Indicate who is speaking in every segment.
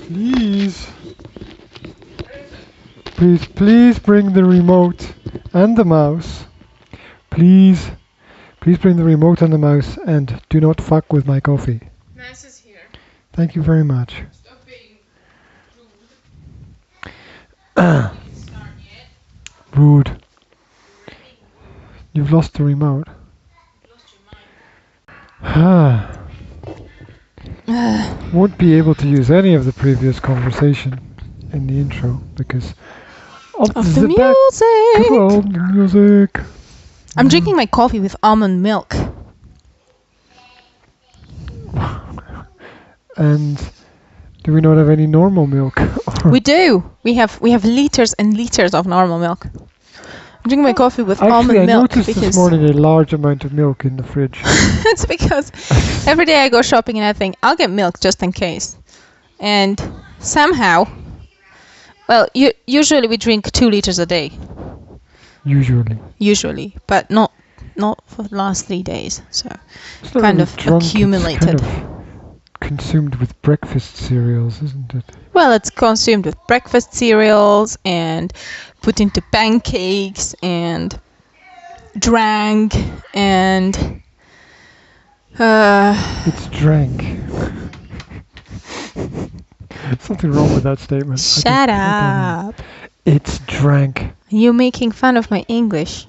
Speaker 1: Please. Please bring the remote and the mouse. Please bring the remote and the mouse, and do not fuck with my coffee.
Speaker 2: Mouse is here.
Speaker 1: Thank you very much.
Speaker 2: Stop being rude. Start yet.
Speaker 1: Rude. You've lost the remote.
Speaker 2: Lost your mind.
Speaker 1: Won't be able to use any of the previous conversation in the intro because of
Speaker 2: the music.
Speaker 1: Good old music.
Speaker 2: I'm drinking my coffee with almond milk.
Speaker 1: And do we not have any normal milk?
Speaker 2: We do. We have liters and liters of normal milk. I'm drinking my coffee with almond milk.
Speaker 1: I noticed this morning a large amount of milk in the fridge.
Speaker 2: It's because every day I go shopping and I think I'll get milk just in case. And somehow, well, usually we drink 2 liters a day. Usually, but not for the last 3 days. So
Speaker 1: it's not
Speaker 2: kind
Speaker 1: really
Speaker 2: of
Speaker 1: drunk,
Speaker 2: accumulated.
Speaker 1: It's kind of consumed with breakfast cereals, isn't it?
Speaker 2: Well, it's consumed with breakfast cereals and put into pancakes and drank and
Speaker 1: it's drank. Something wrong with that statement.
Speaker 2: Shut up.
Speaker 1: It's drank.
Speaker 2: You're making fun of my English.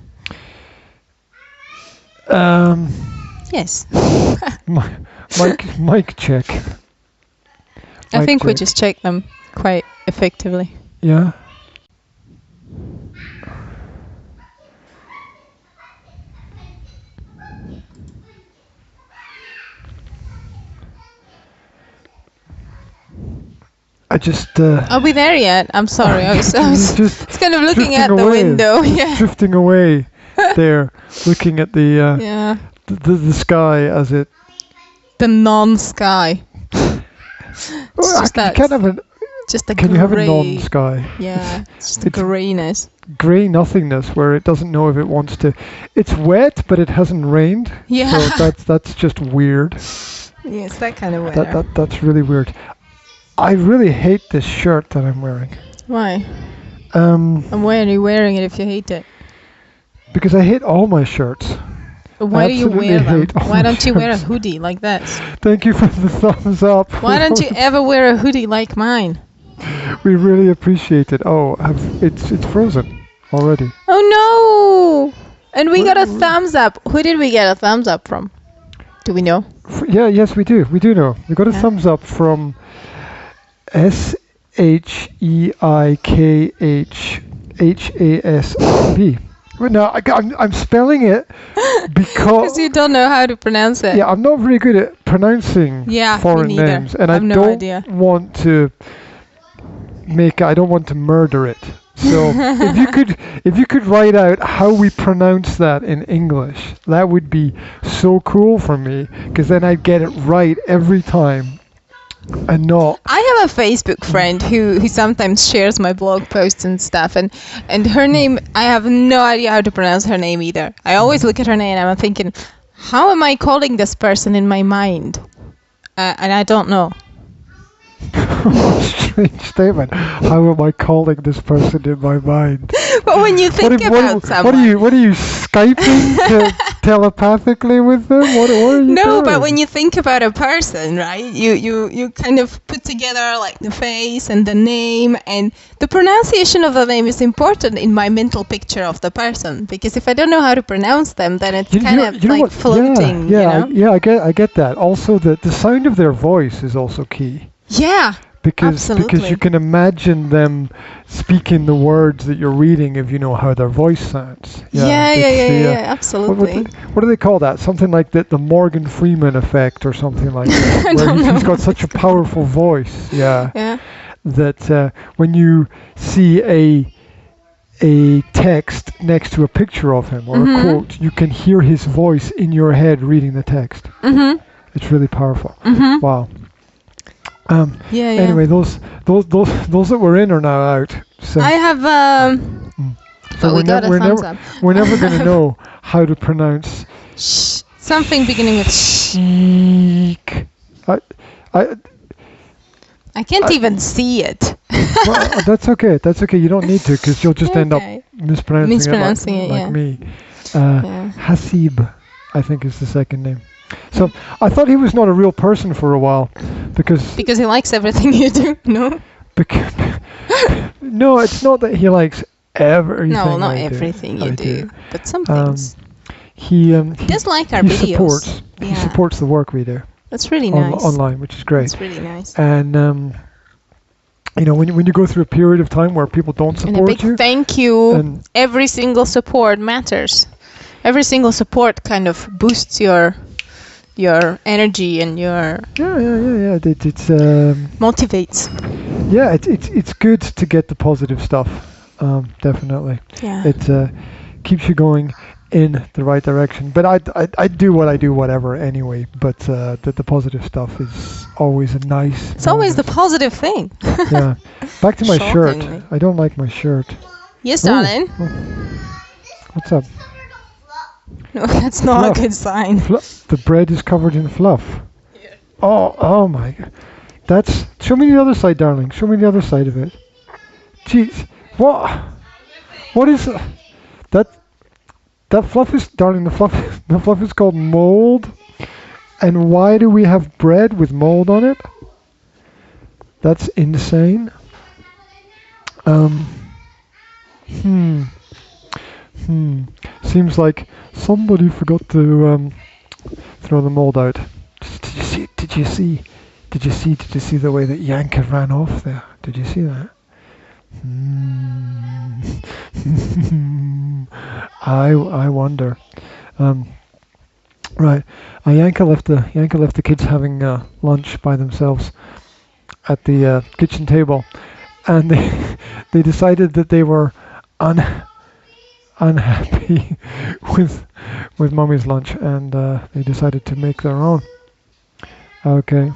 Speaker 2: Yes.
Speaker 1: Mic check.
Speaker 2: I think we just checked them quite effectively.
Speaker 1: Yeah. I just.
Speaker 2: Are we there yet? I'm sorry. I was just kind of looking at the window. Yeah.
Speaker 1: Drifting away there, looking at the
Speaker 2: yeah.
Speaker 1: the sky as it.
Speaker 2: The non-sky.
Speaker 1: Well, can you have a non-sky?
Speaker 2: Yeah, it's just the greyness.
Speaker 1: Grey nothingness where it doesn't know if it wants to. It's wet, but it hasn't rained.
Speaker 2: Yeah.
Speaker 1: So that's just weird.
Speaker 2: Yeah, it's that kind of weather.
Speaker 1: That's really weird. I really hate this shirt that I'm wearing.
Speaker 2: Why? And why are you wearing it if you hate it?
Speaker 1: Because I hate all my shirts.
Speaker 2: Why do you wear them? Why don't you wear a hoodie like that?
Speaker 1: Thank you for the thumbs up.
Speaker 2: Why don't you ever wear a hoodie like mine?
Speaker 1: We really appreciate it. Oh, it's frozen already.
Speaker 2: Oh no! And we got a thumbs up. Who did we get a thumbs up from? Do we know?
Speaker 1: Yes, we do. We do know. We got a thumbs up from SHEIKHHASB. No, I'm spelling it because
Speaker 2: you don't know how to pronounce it.
Speaker 1: Yeah, I'm not very good at pronouncing foreign names, and I don't want to I don't want to murder it. So if you could write out how we pronounce that in English, that would be so cool for me, because then I'd get it right every time. And not.
Speaker 2: I have a Facebook friend who sometimes shares my blog posts and stuff, and her name, I have no idea how to pronounce her name either. I always look at her name and I'm thinking, how am I calling this person in my mind? And I don't know.
Speaker 1: Strange statement. How am I calling this person in my mind?
Speaker 2: But when you think about someone...
Speaker 1: What are you Skyping telepathically with them? What are you doing?
Speaker 2: But when you think about a person, right, you kind of put together like the face and the name, and the pronunciation of the name is important in my mental picture of the person, because if I don't know how to pronounce them, then it's floating.
Speaker 1: Yeah, I get that. Also, the sound of their voice is also key.
Speaker 2: Yeah.
Speaker 1: Because you can imagine them speaking the words that you're reading if you know how their voice sounds.
Speaker 2: Yeah, absolutely.
Speaker 1: What do they call that? Something like the Morgan Freeman effect or something like that. Where he's got such a powerful voice. Yeah. That when you see a text next to a picture of him or a quote, you can hear his voice in your head reading the text. Mm-hmm. It's really powerful. Mm-hmm. Wow. Anyway, those that were in are now out. So
Speaker 2: I have. So
Speaker 1: we're never going to know how to pronounce
Speaker 2: something beginning with
Speaker 1: chic.
Speaker 2: I can't even see it.
Speaker 1: Well, that's okay. That's okay. You don't need to, because you'll just end up mispronouncing it like me. Hasib, I think, is the second name. So I thought he was not a real person for a while, because
Speaker 2: he likes everything you do. No.
Speaker 1: No, it's not that he likes everything.
Speaker 2: No, not everything you do, but some things.
Speaker 1: He
Speaker 2: does like our videos.
Speaker 1: He supports the work we do.
Speaker 2: That's really nice.
Speaker 1: Online, which is great.
Speaker 2: That's really nice.
Speaker 1: And when you go through a period of time where people don't support you,
Speaker 2: and a big thank you. Every single support matters. Every single support kind of boosts your energy and your
Speaker 1: It's
Speaker 2: motivates.
Speaker 1: Yeah, it's good to get the positive stuff. Definitely.
Speaker 2: Yeah.
Speaker 1: It keeps you going in the right direction. But I do what I do, whatever, anyway. But the positive stuff is always a nice.
Speaker 2: It's always the positive thing.
Speaker 1: Yeah. Back to my shirt.
Speaker 2: Shockingly.
Speaker 1: I don't like my shirt.
Speaker 2: Yes, darling.
Speaker 1: What's up?
Speaker 2: No, that's not a good sign.
Speaker 1: The bread is covered in fluff.
Speaker 2: Yeah.
Speaker 1: Oh my God. Show me the other side, darling. Show me the other side of it. Jeez. What is that? That fluff is, darling, the fluff is called mold. And why do we have bread with mold on it? That's insane. Seems like somebody forgot to throw the mold out. Did you see the way that Yanka ran off there? Did you see that? I wonder. Right, Yanka left the kids having lunch by themselves at the kitchen table, and they decided that they were unhappy with Mummy's lunch, and they decided to make their own. Okay,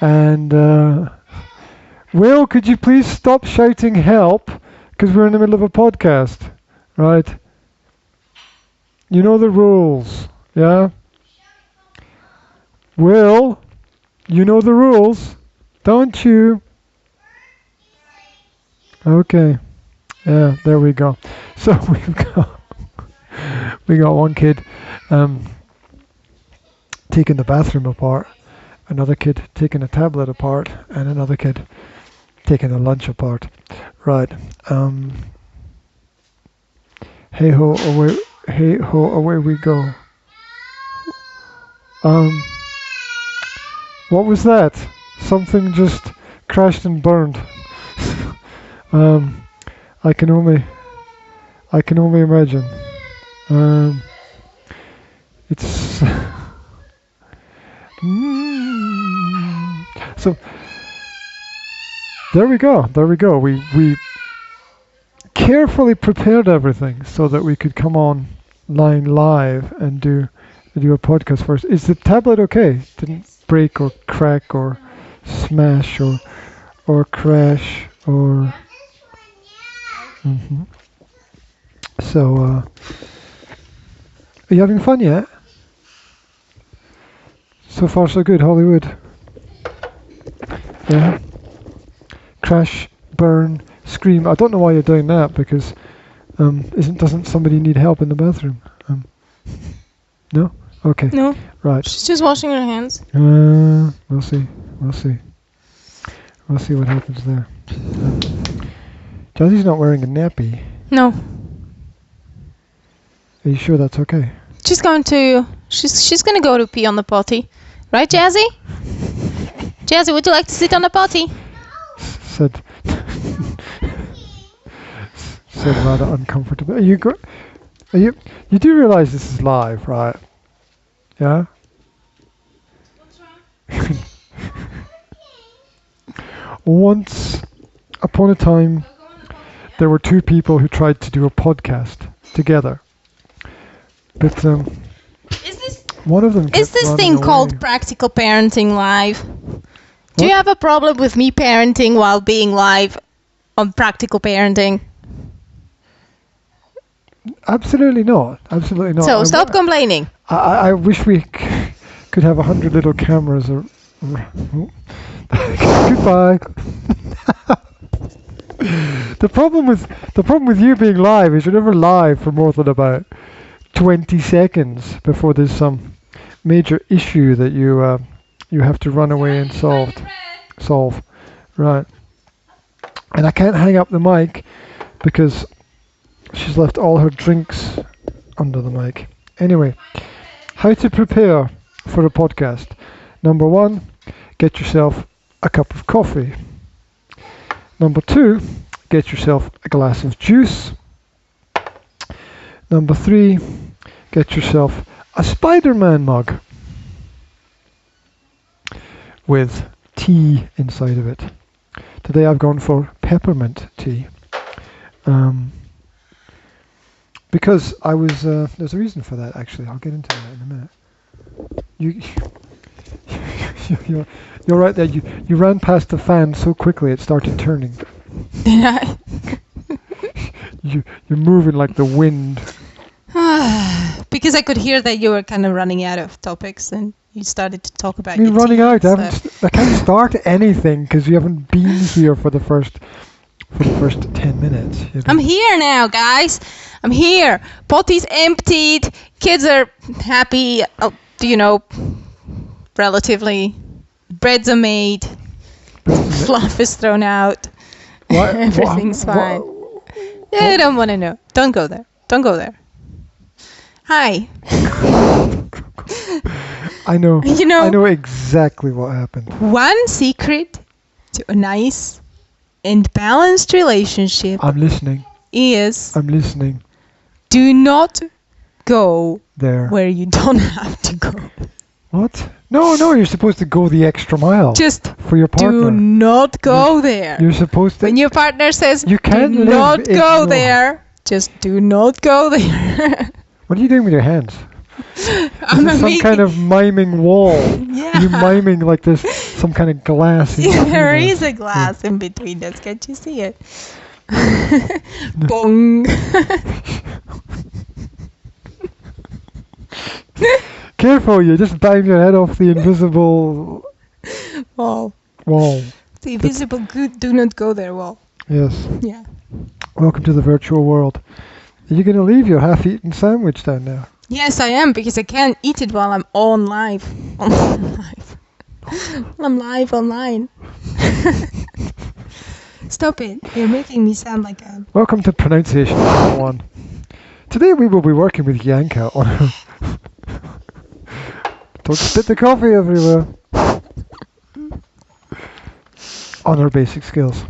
Speaker 1: and Will, could you please stop shouting help, because we're in the middle of a podcast, right? You know the rules, yeah? Will, you know the rules, don't you? Okay, yeah, there we go. So we got one kid taking the bathroom apart, another kid taking a tablet apart, and another kid taking a lunch apart. Right. Hey ho, away we go. What was that? Something just crashed and burned. I can only imagine. It's so. There we go. We carefully prepared everything so that we could come online live and do a podcast first. Is the tablet okay? Didn't break or crack or smash or crash or. So, are you having fun yet? So far, so good, Hollywood. Yeah. Crash, burn, scream. I don't know why you're doing that, because doesn't somebody need help in the bathroom? No? Okay.
Speaker 2: No.
Speaker 1: Right.
Speaker 2: She's just washing her hands.
Speaker 1: We'll see. We'll see what happens there. Jazzy's not wearing a nappy.
Speaker 2: No.
Speaker 1: Are you sure that's okay?
Speaker 2: She's going to go to pee on the potty. Right, Jazzy? Jazzy, would you like to sit on the potty?
Speaker 1: Said rather uncomfortable. You do realize this is live, right? Yeah?
Speaker 2: What's wrong?
Speaker 1: Once upon a time, there were two people who tried to do a podcast together. But one of them
Speaker 2: is this thing called Practical Parenting Live? Do you have a problem with me parenting while being live on Practical Parenting?
Speaker 1: Absolutely not. Absolutely not.
Speaker 2: So stop complaining.
Speaker 1: I wish we could have 100 little cameras Goodbye. The problem with you being live is you're never live for more than about 20 seconds before there's some major issue that you have to run away and solve. Right. And I can't hang up the mic because she's left all her drinks under the mic. Anyway, how to prepare for a podcast. Number 1, get yourself a cup of coffee. Number 2, get yourself a glass of juice. Number 3, get yourself a Spider-Man mug with tea inside of it. Today I've gone for peppermint tea. Because I was, there's a reason for that actually. I'll get into that in a minute. You're right there. You ran past the fan so quickly it started turning.
Speaker 2: Did I?
Speaker 1: You're moving like the wind.
Speaker 2: Because I could hear that you were kind of running out of topics and you started to talk about.
Speaker 1: You're running out. I can't start anything because you haven't been here for the first 10 minutes. You know?
Speaker 2: I'm here now, guys. I'm here. Potty's emptied. Kids are happy. Relatively. Breads are made. Fluff is thrown out. Everything's fine. I don't want to know. Don't go there. Don't go there. Hi.
Speaker 1: I know. I know exactly what happened.
Speaker 2: One secret to a nice and balanced relationship.
Speaker 1: I'm listening.
Speaker 2: I'm
Speaker 1: listening.
Speaker 2: Do not go
Speaker 1: there
Speaker 2: where you don't have to go.
Speaker 1: What? No, you're supposed to go the extra mile.
Speaker 2: Just
Speaker 1: for your partner.
Speaker 2: Do not go there.
Speaker 1: You're supposed to.
Speaker 2: When your partner says,
Speaker 1: you can't
Speaker 2: do not go there, just do not go there.
Speaker 1: What are you doing with your hands?
Speaker 2: I'm
Speaker 1: some kind of miming wall.
Speaker 2: Yeah.
Speaker 1: You're miming like there's some kind of glass.
Speaker 2: There is a glass in between us. Can't you see it? Bong.
Speaker 1: Careful, you just bang your head off the invisible
Speaker 2: wall. The invisible do not go there wall.
Speaker 1: Yes.
Speaker 2: Yeah.
Speaker 1: Welcome to the virtual world. Are you going to leave your half-eaten sandwich down there?
Speaker 2: Yes, I am, because I can't eat it while I'm on live. I'm live online. Stop it. You're making me sound like a...
Speaker 1: Welcome to Pronunciation 101. Today we will be working with Yanka on her... Don't spit the coffee everywhere. On her basic skills.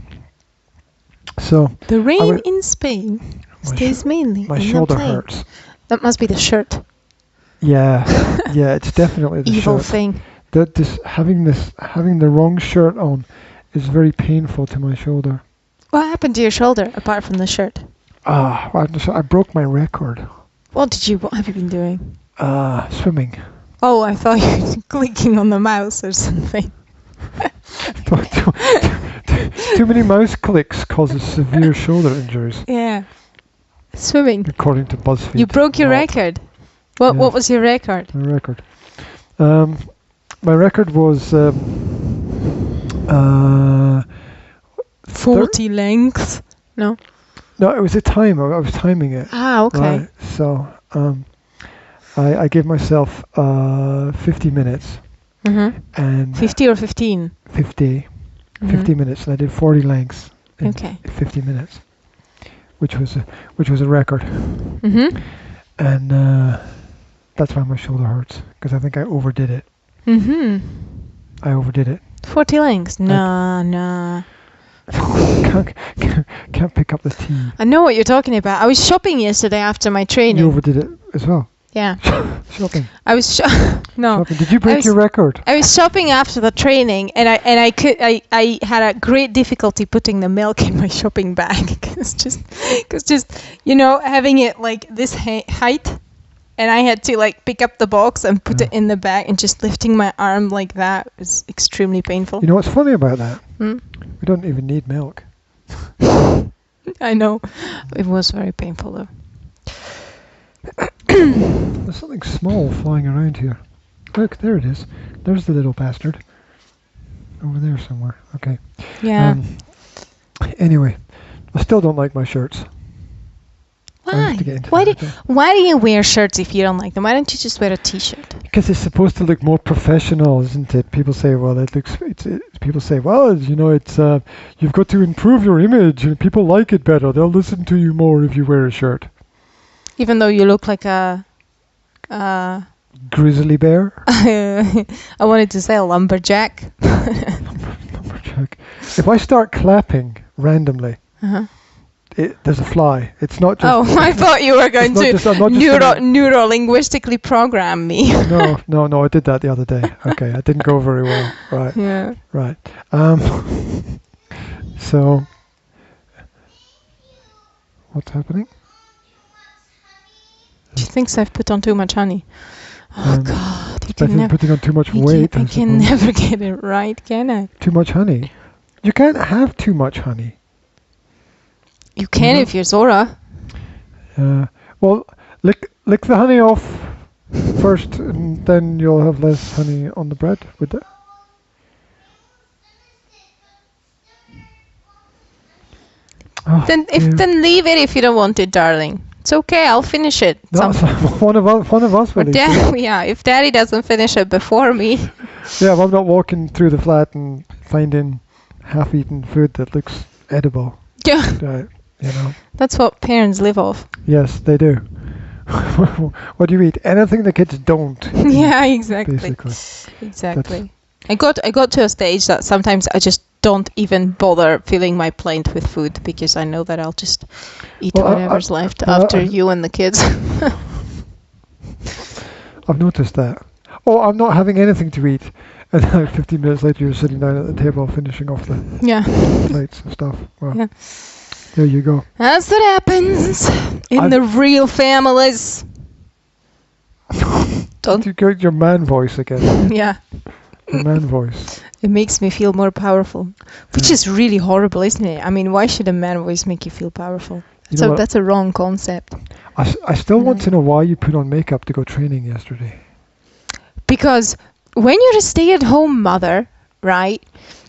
Speaker 1: So...
Speaker 2: The rain in Spain stays mainly
Speaker 1: my shoulder hurts.
Speaker 2: That must be the shirt.
Speaker 1: Yeah, it's definitely the
Speaker 2: evil
Speaker 1: shirt.
Speaker 2: Thing.
Speaker 1: Having the wrong shirt on is very painful to my shoulder.
Speaker 2: What happened to your shoulder apart from the shirt?
Speaker 1: I broke my record.
Speaker 2: What have you been doing?
Speaker 1: Swimming.
Speaker 2: Oh, I thought you were clicking on the mouse or something.
Speaker 1: Too many mouse clicks causes severe shoulder injuries.
Speaker 2: Yeah. Swimming.
Speaker 1: According to BuzzFeed.
Speaker 2: You broke your record. What was your record?
Speaker 1: My record. My record was
Speaker 2: 40 lengths. No,
Speaker 1: it was a time. I was timing it.
Speaker 2: Okay.
Speaker 1: Right. So I gave myself 50 minutes.
Speaker 2: Mm-hmm.
Speaker 1: And
Speaker 2: 50 or 15?
Speaker 1: 50. Mm-hmm. 50 minutes, and I did 40 lengths in 50 minutes, which was a record.
Speaker 2: Mm-hmm.
Speaker 1: And that's why my shoulder hurts, because I think I overdid it.
Speaker 2: Mm-hmm.
Speaker 1: I overdid it.
Speaker 2: 40 lengths? No.
Speaker 1: Can't pick up the tea.
Speaker 2: I know what you're talking about. I was shopping yesterday after my training.
Speaker 1: You overdid it as well.
Speaker 2: Yeah.
Speaker 1: Shopping.
Speaker 2: I was no.
Speaker 1: Shopping. Did you break your record?
Speaker 2: I was shopping after the training, and I had a great difficulty putting the milk in my shopping bag because just having it like this height, and I had to like pick up the box and put it in the bag, and just lifting my arm like that was extremely painful.
Speaker 1: You know what's funny about that? We don't even need milk.
Speaker 2: I know. It was very painful though.
Speaker 1: There's something small flying around here. Look, there it is. There's the little bastard. over there somewhere. Okay.
Speaker 2: Yeah.
Speaker 1: Anyway, I still don't like my shirts.
Speaker 2: Why? Why do you wear shirts if you don't like them? Why don't you just wear a t-shirt?
Speaker 1: Because it's supposed to look more professional, isn't it? People say, well, it looks. People say, well, it's. You've got to improve your image, and people like it better. They'll listen to you more if you wear a shirt. Even
Speaker 2: though you look like a.
Speaker 1: Grizzly bear.
Speaker 2: I wanted to say a lumberjack.
Speaker 1: Lumberjack. If I start clapping randomly. There's a fly. It's not just...
Speaker 2: Oh, I thought you were going to neuro-linguistically program me.
Speaker 1: No, I did that the other day. Okay, it didn't go very well. Right.
Speaker 2: Yeah.
Speaker 1: Right. So, what's happening?
Speaker 2: She thinks I've put on too much honey. Oh, God.
Speaker 1: Putting on too much weight.
Speaker 2: I can never get it right, can I?
Speaker 1: Too much honey? You can't have too much honey.
Speaker 2: You can if you're Zora.
Speaker 1: Well, lick the honey off first, and then you'll have less honey on the bread with it.
Speaker 2: Then leave it if you don't want it, darling. It's okay. I'll finish it.
Speaker 1: No, one of us will.
Speaker 2: Yeah, if Daddy doesn't finish it before me.
Speaker 1: Yeah, if I'm not walking through the flat and finding half-eaten food that looks edible.
Speaker 2: Yeah.
Speaker 1: That's
Speaker 2: what parents live off.
Speaker 1: Yes, they do. What do you eat? Anything the kids don't.
Speaker 2: Yeah, exactly.
Speaker 1: Basically.
Speaker 2: Exactly. I got to a stage that sometimes I just don't even bother filling my plate with food because I know that I'll just eat whatever's left after you and the kids.
Speaker 1: I've noticed that. Oh, I'm not having anything to eat. And now 15 minutes later you're sitting down at the table finishing off the plates and stuff. Well, yeah. There you go.
Speaker 2: That's what happens in the real families.
Speaker 1: Don't you go your man voice again?
Speaker 2: Yeah.
Speaker 1: Your man voice.
Speaker 2: It makes me feel more powerful, which is really horrible, isn't it? I mean, why should a man voice make you feel powerful? So that's a wrong concept.
Speaker 1: I still want to know why you put on makeup to go training yesterday.
Speaker 2: Because when you're a stay-at-home mother, right?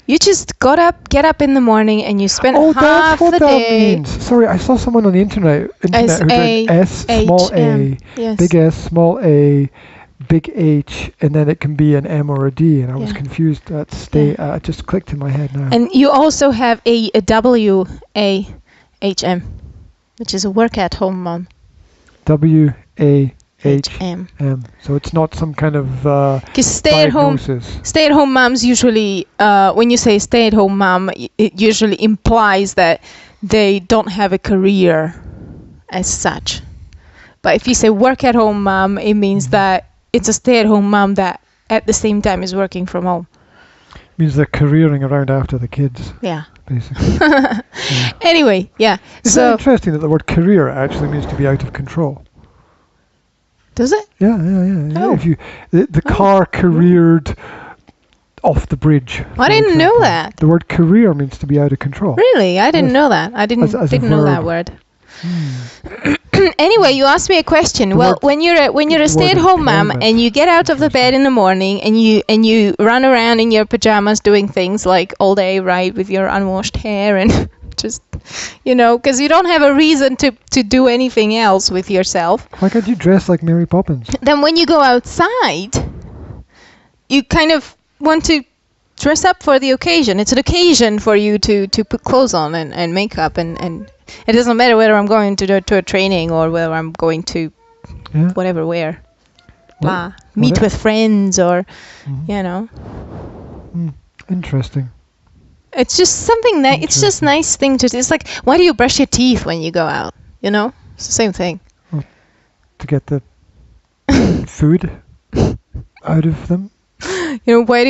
Speaker 2: You just get up in the morning and you spend half the day.
Speaker 1: That's what that means. Sorry, I saw someone on the internet who did S, small a, big S, small a, big H, and then it can be an M or a D, and I was confused. It just clicked in my head now.
Speaker 2: And you also have a W-A-H-M, which is a work-at-home mom.
Speaker 1: W-A-H-M. So it's not some kind of
Speaker 2: stay-at-home moms usually, when you say stay-at-home mom, it usually implies that they don't have a career as such. But if you say work-at-home mom, it means that it's a stay-at-home mom that at the same time is working from home.
Speaker 1: Means they're careering around after the kids.
Speaker 2: Yeah.
Speaker 1: Basically.
Speaker 2: Anyway,
Speaker 1: It's so interesting that the word career actually means to be out of control.
Speaker 2: Does it?
Speaker 1: Yeah.
Speaker 2: Oh.
Speaker 1: If the car careered off the bridge.
Speaker 2: I didn't know that.
Speaker 1: The word career means to be out of control.
Speaker 2: Really? I didn't know that. I didn't know that word. Anyway, you asked me a question. When you're a stay-at-home mom and you get out of the bed in the morning and you run around in your pajamas doing things like all day, right, with your unwashed hair and just, because you don't have a reason to do anything else with yourself.
Speaker 1: Why can't you dress like Mary Poppins?
Speaker 2: Then when you go outside, you kind of want to dress up for the occasion. It's an occasion for you to put clothes on and makeup and it doesn't matter whether I'm going to a training or whether I'm going to whatever where. Meet with friends or,
Speaker 1: Interesting.
Speaker 2: It's just something that it's just nice thing to. It's like, why do you brush your teeth when you go out? It's the same thing.
Speaker 1: Well, to get the food out of them.
Speaker 2: Why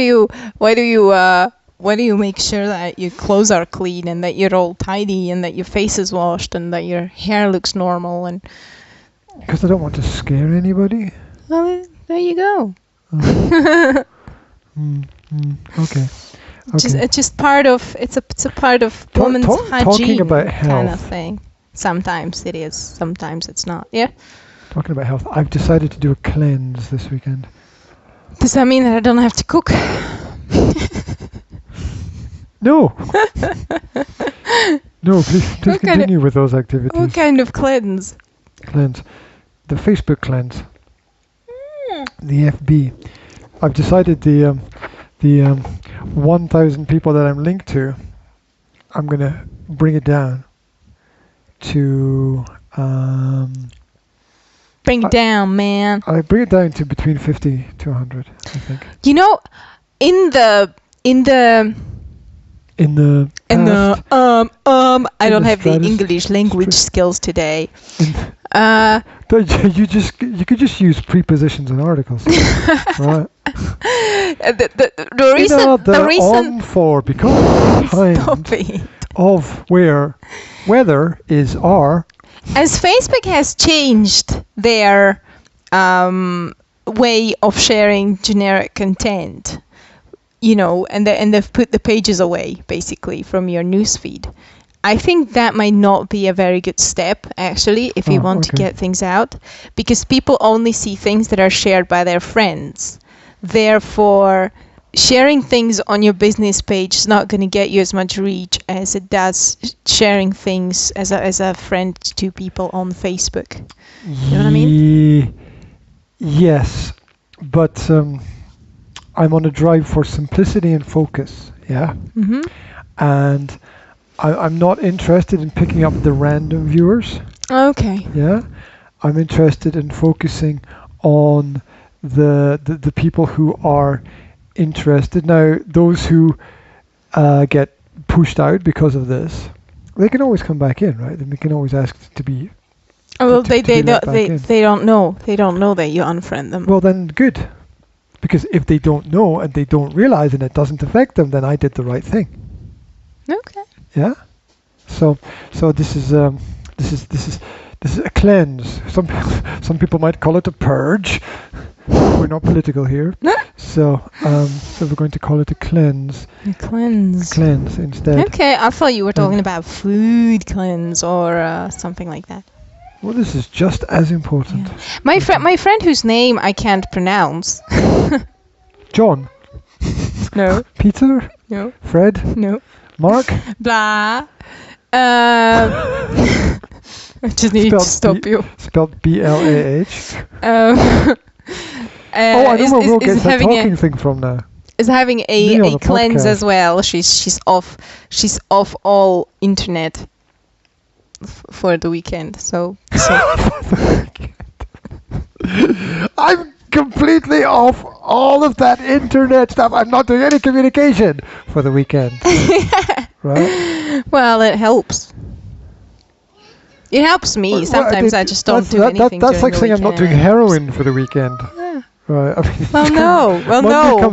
Speaker 2: do you make sure that your clothes are clean and that you're all tidy and that your face is washed and that your hair looks normal? And
Speaker 1: because I don't want to scare anybody.
Speaker 2: Well, there you go.
Speaker 1: Okay.
Speaker 2: It's just part of it's a part of women's hygiene kind of thing. Sometimes it is, sometimes it's not. Yeah.
Speaker 1: Talking about health, I've decided to do a cleanse this weekend.
Speaker 2: Does that mean that I don't have to cook?
Speaker 1: No. No, please continue with those activities.
Speaker 2: What kind of cleanse?
Speaker 1: Cleanse. The Facebook cleanse. The FB. I've decided the 1,000 people that I'm linked to, I'm going to bring it down to...
Speaker 2: bring it down, man.
Speaker 1: I bring it down to between 50 to 100, I think.
Speaker 2: You know, in the I don't have the English language skills today.
Speaker 1: You could just use prepositions and articles, right?
Speaker 2: The reason
Speaker 1: on for because behind of where weather is are.
Speaker 2: As Facebook has changed their way of sharing generic content, you know, and they've put the pages away basically from your newsfeed. I think that might not be a very good step, actually, if you want to get things out, because people only see things that are shared by their friends. Therefore, sharing things on your business page is not going to get you as much reach as it does sharing things as a friend to people on Facebook. You know what I mean?
Speaker 1: Yes, but I'm on a drive for simplicity and focus, yeah? Mm-hmm. And I'm not interested in picking up the random viewers.
Speaker 2: Okay.
Speaker 1: Yeah? I'm interested in focusing on the people who are interested. Now, those who get pushed out because of this, they can always come back in, right? They can always ask to be.
Speaker 2: Oh, well, they don't know. They don't know that you unfriend them.
Speaker 1: Well, then good, because if they don't know and they don't realize and it doesn't affect them, then I did the right thing.
Speaker 2: Okay.
Speaker 1: Yeah. So this is a cleanse. Some people might call it a purge. We're not political here. So we're going to call it a cleanse.
Speaker 2: A cleanse.
Speaker 1: Cleanse instead.
Speaker 2: Okay, I thought you were talking about food cleanse or something like that.
Speaker 1: Well, this is just as important.
Speaker 2: Yeah. My friend whose name I can't pronounce.
Speaker 1: John.
Speaker 2: No.
Speaker 1: Peter.
Speaker 2: No.
Speaker 1: Fred.
Speaker 2: No.
Speaker 1: Mark.
Speaker 2: Blah. I just need to stop you.
Speaker 1: Spelled B-L-A-H.
Speaker 2: I
Speaker 1: know where Will gets that talking thing from now.
Speaker 2: Is having a cleanse as well. She's off all internet for the weekend. So.
Speaker 1: I'm completely off all of that internet stuff. I'm not doing any communication for the weekend. Right?
Speaker 2: Well, it helps. It helps me. Sometimes I just don't do anything.
Speaker 1: That's like saying I'm not doing heroin for the weekend.
Speaker 2: Yeah.
Speaker 1: Right. I mean,
Speaker 2: no,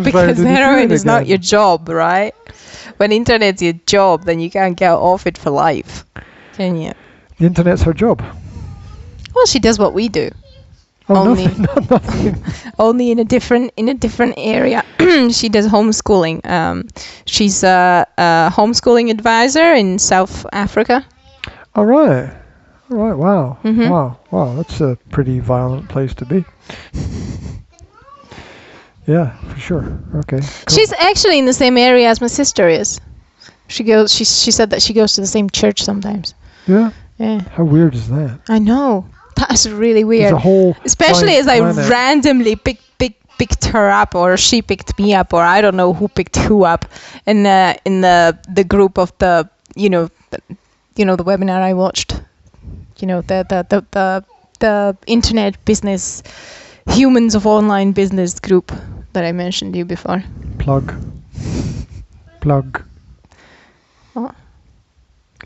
Speaker 2: because heroin is not your job, right? When internet's your job, then you can't get off it for life, can you?
Speaker 1: The internet's her job.
Speaker 2: Well, she does what we do.
Speaker 1: Oh, nothing.
Speaker 2: Only in a different area. She does homeschooling. She's a homeschooling advisor in South Africa.
Speaker 1: All right. Wow.
Speaker 2: Mm-hmm.
Speaker 1: Wow. That's a pretty violent place to be. Yeah, for sure. Okay. Cool.
Speaker 2: She's actually in the same area as my sister is. She said that she goes to the same church sometimes.
Speaker 1: Yeah.
Speaker 2: Yeah.
Speaker 1: How weird is that?
Speaker 2: I know. That's really weird.
Speaker 1: There's a whole
Speaker 2: especially as I
Speaker 1: planet.
Speaker 2: randomly picked her up, or she picked me up, or I don't know who picked who up in the group of the the webinar I watched. The internet business, humans of online business group that I mentioned to you before.
Speaker 1: Plug.
Speaker 2: Oh.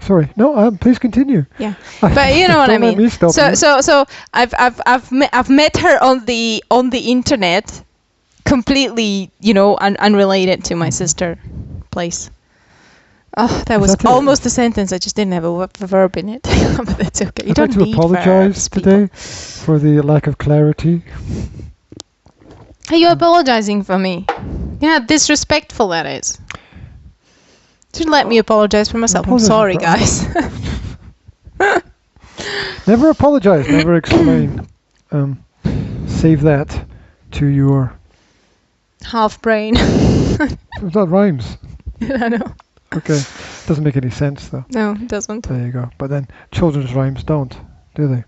Speaker 1: Sorry. No. Please continue.
Speaker 2: Yeah, but you know what I mean. So I've met her on the internet, completely unrelated to my sister place. Oh, that was almost a sentence. I just didn't have a verb in it. But that's okay. You don't need verbs. I'd like to apologize
Speaker 1: today for the lack of clarity.
Speaker 2: Are you apologizing for me? Yeah, disrespectful that is. Should let me apologize for myself. I'm sorry, guys.
Speaker 1: Never apologize. Never explain. Save that to your
Speaker 2: half brain.
Speaker 1: That rhymes.
Speaker 2: I know.
Speaker 1: Okay. Doesn't make any sense, though.
Speaker 2: No, it doesn't.
Speaker 1: There you go. But then children's rhymes don't, do they?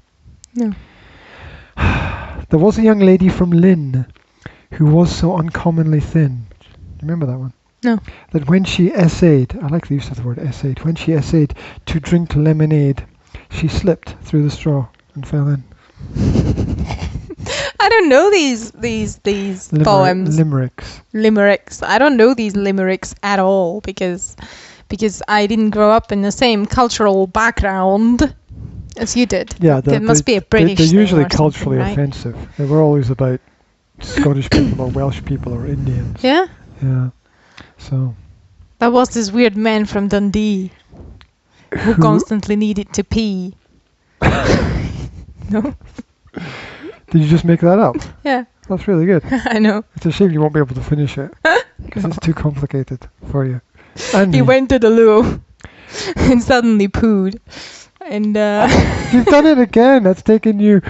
Speaker 2: No.
Speaker 1: There was a young lady from Lynn who was so uncommonly thin. Do you remember that one?
Speaker 2: No.
Speaker 1: That when she essayed, I like the use of the word essayed, when she essayed to drink lemonade, she slipped through the straw and fell in.
Speaker 2: I don't know these poems. Limericks. I don't know these limericks at all because I didn't grow up in the same cultural background as you did.
Speaker 1: Yeah,
Speaker 2: there must be a British.
Speaker 1: They're usually
Speaker 2: or
Speaker 1: culturally
Speaker 2: right?
Speaker 1: offensive. They were always about Scottish people or Welsh people or Indians.
Speaker 2: Yeah.
Speaker 1: Yeah. So.
Speaker 2: That was this weird man from Dundee who constantly needed to pee. No.
Speaker 1: Did you just make that up?
Speaker 2: Yeah.
Speaker 1: That's really good.
Speaker 2: I know.
Speaker 1: It's a shame you won't be able to finish it because it's too complicated for you. And
Speaker 2: he went to the loo and suddenly pooed. And
Speaker 1: you've done it again. That's taken you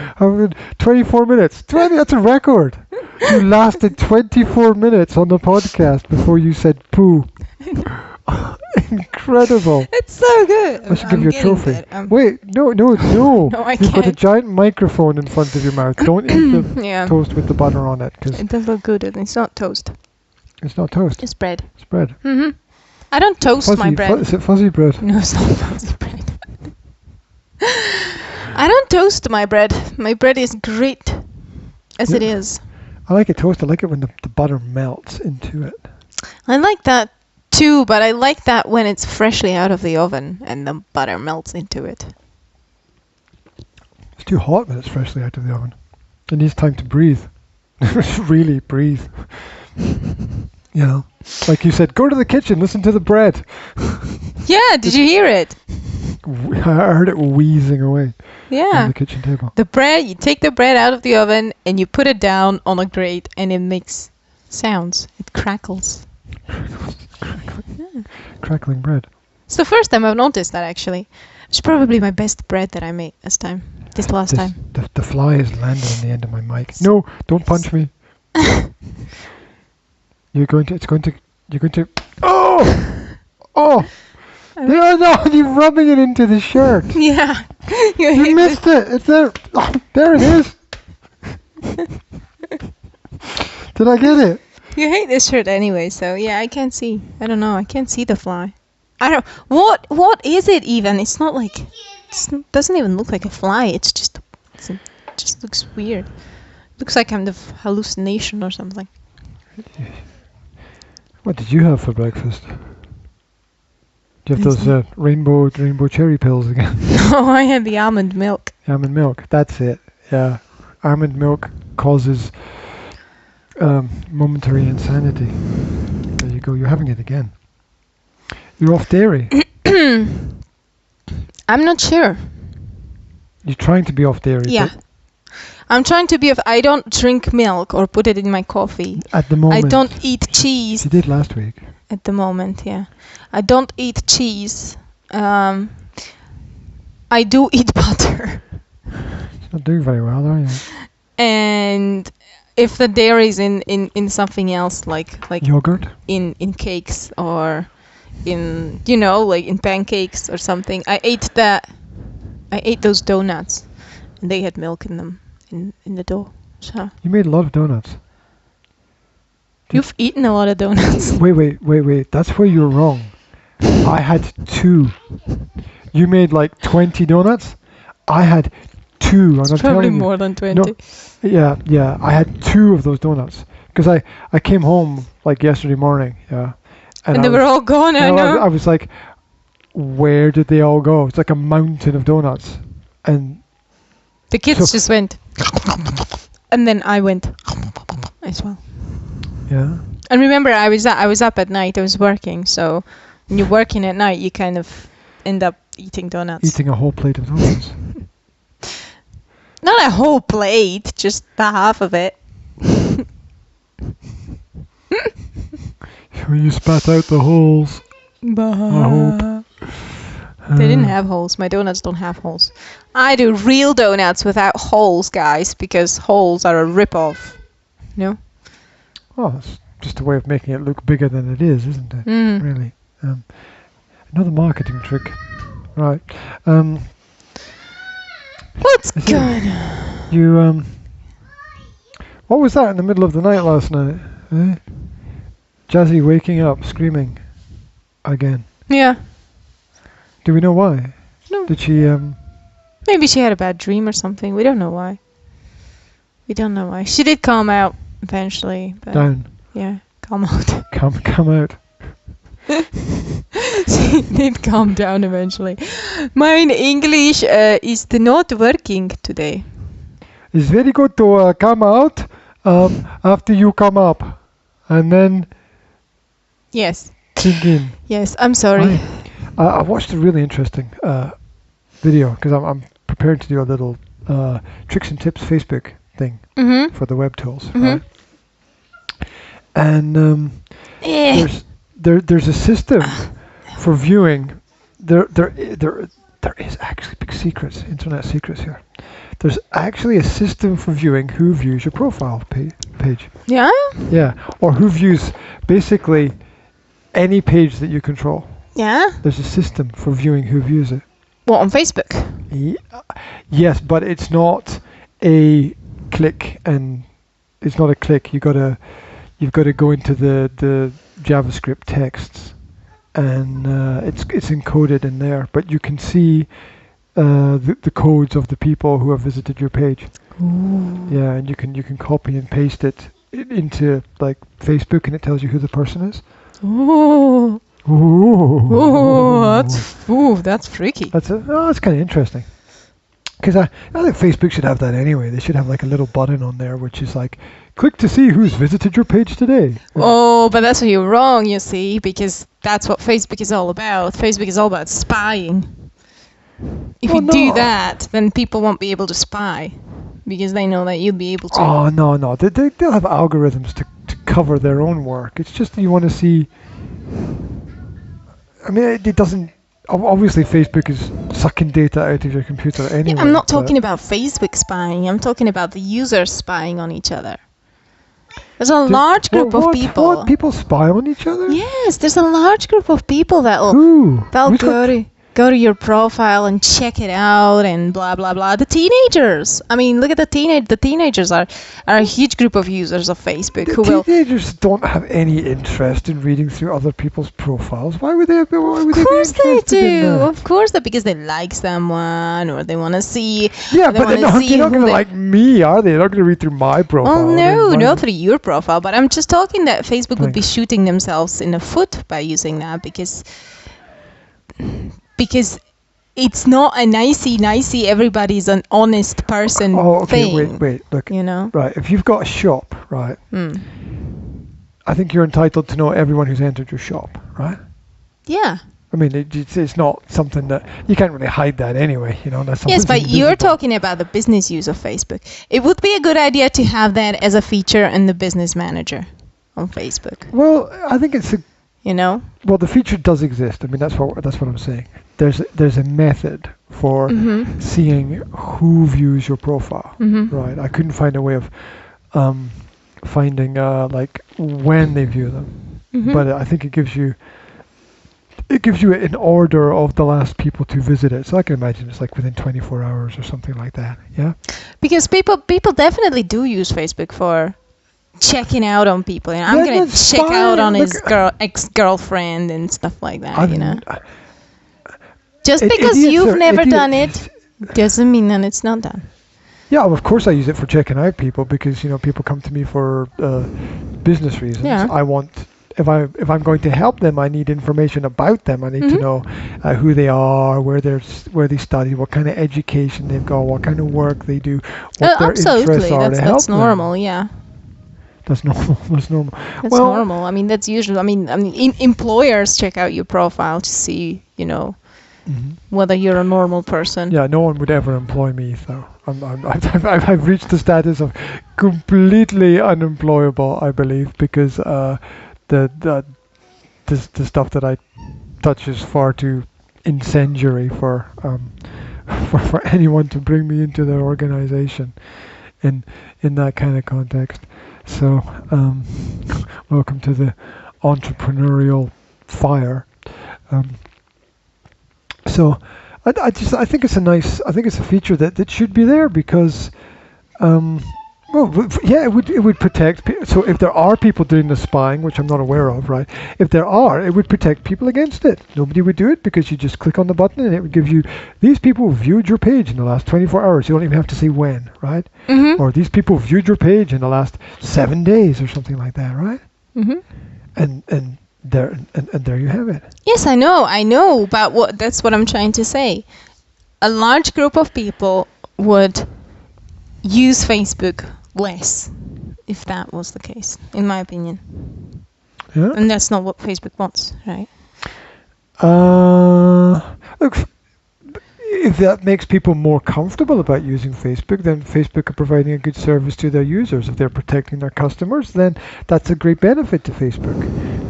Speaker 1: 24 minutes. That's a record. You lasted 24 minutes on the podcast before you said poo. Incredible.
Speaker 2: It's so good.
Speaker 1: I should give you a trophy. Wait, no.
Speaker 2: No, I
Speaker 1: You've got a
Speaker 2: can't.
Speaker 1: giant microphone in front of your mouth. Don't eat the toast with the butter on it. Cause
Speaker 2: it does look good. And it's not toast.
Speaker 1: It's not toast.
Speaker 2: It's bread.
Speaker 1: It's bread.
Speaker 2: Mm-hmm. I don't toast my bread.
Speaker 1: Is it fuzzy bread?
Speaker 2: No, it's not fuzzy bread. I don't toast my bread. My bread is great as it is.
Speaker 1: I like it toasted. I like it when the butter melts into it.
Speaker 2: I like that too, but I like that when it's freshly out of the oven and the butter melts into it.
Speaker 1: It's too hot when it's freshly out of the oven. It needs time to breathe. Really breathe. You know, like you said, go to the kitchen, listen to the bread.
Speaker 2: Yeah, did you hear it?
Speaker 1: I heard it wheezing away on the kitchen table.
Speaker 2: The bread, you take the bread out of the oven and you put it down on a grate and it makes sounds. It crackles.
Speaker 1: Crackling bread.
Speaker 2: It's the first time I've noticed that, actually. It's probably my best bread that I made this last time.
Speaker 1: The fly has landed on the end of my mic. No, don't punch me. You're going to, oh! No, you're rubbing it into the shirt.
Speaker 2: Yeah.
Speaker 1: You missed it. It's there. Oh, there it is. Did I get it?
Speaker 2: You hate this shirt anyway, so yeah, I can't see. I don't know. I can't see the fly. I don't. What is it even? It's not like. It doesn't even look like a fly. It just looks weird. Looks like kind of hallucination or something.
Speaker 1: What did you have for breakfast? Do you have those rainbow cherry pills again?
Speaker 2: No, I had the almond milk.
Speaker 1: Almond milk. That's it. Yeah, almond milk causes momentary insanity. There you go. You're having it again. You're off dairy.
Speaker 2: I'm not sure.
Speaker 1: You're trying to be off dairy.
Speaker 2: Yeah. I'm trying to be I don't drink milk or put it in my coffee.
Speaker 1: At the moment.
Speaker 2: I don't eat cheese.
Speaker 1: You did last week.
Speaker 2: At the moment, yeah. I don't eat cheese. I do eat butter.
Speaker 1: You're not doing very well, are you?
Speaker 2: And if the dairy is in something else, like
Speaker 1: yogurt,
Speaker 2: in cakes or in like in pancakes or something, I ate those donuts, and they had milk in them in the dough. So
Speaker 1: you made a lot of donuts.
Speaker 2: You've eaten a lot of donuts.
Speaker 1: Wait. That's where you're wrong. I had 2. You made like 20 donuts. I had 2.
Speaker 2: It's probably more than 20.
Speaker 1: No, yeah. I had 2 of those donuts because I came home like yesterday morning. Yeah.
Speaker 2: And they were all gone. I know.
Speaker 1: I was like, where did they all go? It's like a mountain of donuts, and
Speaker 2: the kids just went, and then I went as well.
Speaker 1: Yeah.
Speaker 2: And remember, I was up at night. I was working. So when you're working at night, you kind of end up eating donuts.
Speaker 1: Eating a whole plate of donuts.
Speaker 2: Not a whole plate, just the half of it.
Speaker 1: You spat out the holes. I hope.
Speaker 2: They didn't have holes. My donuts don't have holes. I do real donuts without holes, guys, because holes are a rip-off. No?
Speaker 1: Oh, it's just a way of making it look bigger than it is, isn't it?
Speaker 2: Mm.
Speaker 1: Really. Another marketing trick. Right.
Speaker 2: What's good?
Speaker 1: You, what was that in the middle of the night last night? Eh? Jazzy waking up, screaming again.
Speaker 2: Yeah.
Speaker 1: Do we know why?
Speaker 2: No.
Speaker 1: Did she,
Speaker 2: Maybe she had a bad dream or something. We don't know why. She did calm out eventually. But
Speaker 1: down?
Speaker 2: Yeah, calm out.
Speaker 1: Come out.
Speaker 2: She did calm down eventually. My English is not working today.
Speaker 1: It's very good to come out after you come up, and then
Speaker 2: Yes.
Speaker 1: sink in.
Speaker 2: Yes, I'm sorry.
Speaker 1: I watched a really interesting video because I'm preparing to do a little tricks and tips Facebook thing for the web tools, right? And there's a system for viewing. There is actually big secrets, internet secrets here. There's actually a system for viewing who views your profile page.
Speaker 2: Yeah?
Speaker 1: Yeah, or who views basically any page that you control.
Speaker 2: Yeah?
Speaker 1: There's a system for viewing who views it.
Speaker 2: What, on Facebook?
Speaker 1: Yes, but it's not a click, and it's not a click. You've got to go into the JavaScript texts, and it's encoded in there. But you can see the codes of the people who have visited your page.
Speaker 2: Ooh.
Speaker 1: Yeah, and you can copy and paste it into like Facebook, and it tells you who the person is.
Speaker 2: Ooh.
Speaker 1: Ooh.
Speaker 2: That's freaky.
Speaker 1: That's kind of interesting. Because I think Facebook should have that anyway. They should have like a little button on there which is like, click to see who's visited your page today.
Speaker 2: Oh, but that's where you're wrong, you see, because that's what Facebook is all about. Facebook is all about spying. If you do that, then people won't be able to spy because they know that you'll be able to.
Speaker 1: Oh, no. They'll have algorithms to cover their own work. It's just that you want to see. I mean, it doesn't. Obviously, Facebook is sucking data out of your computer anyway.
Speaker 2: Yeah, I'm not talking about Facebook spying. I'm talking about the users spying on each other. There's a large group of people.
Speaker 1: What? People spy on each other?
Speaker 2: Yes, there's a large group of people that'll go to your profile and check it out and blah blah blah. The teenagers. I mean, look at the teenagers are a huge group of users of Facebook
Speaker 1: teenagers don't have any interest in reading through other people's profiles. Why would they?
Speaker 2: Of course they do. Of course, because they like someone or they want to see.
Speaker 1: Yeah, but they're not going to like me, are they? They're not going to read through my profile.
Speaker 2: Oh no, not through your profile. But I'm just talking that Facebook would be shooting themselves in the foot by using that because it's not a nicey, everybody's an honest person thing.
Speaker 1: Wait, look.
Speaker 2: You know?
Speaker 1: Right, if you've got a shop, right, I think you're entitled to know everyone who's entered your shop, right?
Speaker 2: Yeah.
Speaker 1: I mean, it's not something that, you can't really hide that anyway, you know. That's
Speaker 2: yes, but you're talking about the business use of Facebook. It would be a good idea to have that as a feature in the business manager on Facebook.
Speaker 1: Well, I think it's a...
Speaker 2: You know?
Speaker 1: Well, the feature does exist. I mean, that's what I'm saying. There's a method for seeing who views your profile, right? I couldn't find a way of finding like when they view them, but I think it gives you an order of the last people to visit it. So I can imagine it's like within 24 hours or something like that. Yeah.
Speaker 2: Because people definitely do use Facebook for checking out on people. You know, I'm gonna check out on his ex-girlfriend and stuff like that. You know. Just because you've never done it doesn't mean that it's not done.
Speaker 1: Yeah, well, of course I use it for checking out people because, you know, people come to me for business reasons.
Speaker 2: Yeah.
Speaker 1: I want, if I'm going to help them, I need information about them. I need to know who they are, where they study, what kind of education they've got, what kind of work they do, what their interests are.
Speaker 2: That's normal. Yeah.
Speaker 1: That's normal. That's normal.
Speaker 2: That's normal. I mean, that's usual. I mean, employers check out your profile to see, you know, whether you're a normal person.
Speaker 1: Yeah, no one would ever employ me, though. I've reached the status of completely unemployable, I believe, because the stuff that I touch is far too incendiary for anyone to bring me into their organization in that kind of context. So, welcome to the entrepreneurial fire. So I think it's a feature that should be there because it would protect people. So if there are people doing the spying, which I'm not aware of, right? If there are, it would protect people against it. Nobody would do it because you just click on the button and it would give you, these people viewed your page in the last 24 hours. You don't even have to say when, right?
Speaker 2: Mm-hmm.
Speaker 1: Or these people viewed your page in the last 7 days or something like that, right?
Speaker 2: Mm-hmm.
Speaker 1: And there you have it.
Speaker 2: Yes, I know, but that's what I'm trying to say. A large group of people would use Facebook less if that was the case, in my opinion.
Speaker 1: Yeah.
Speaker 2: And that's not what Facebook wants, right?
Speaker 1: Look, if that makes people more comfortable about using Facebook, then Facebook are providing a good service to their users. If they're protecting their customers, then that's a great benefit to Facebook.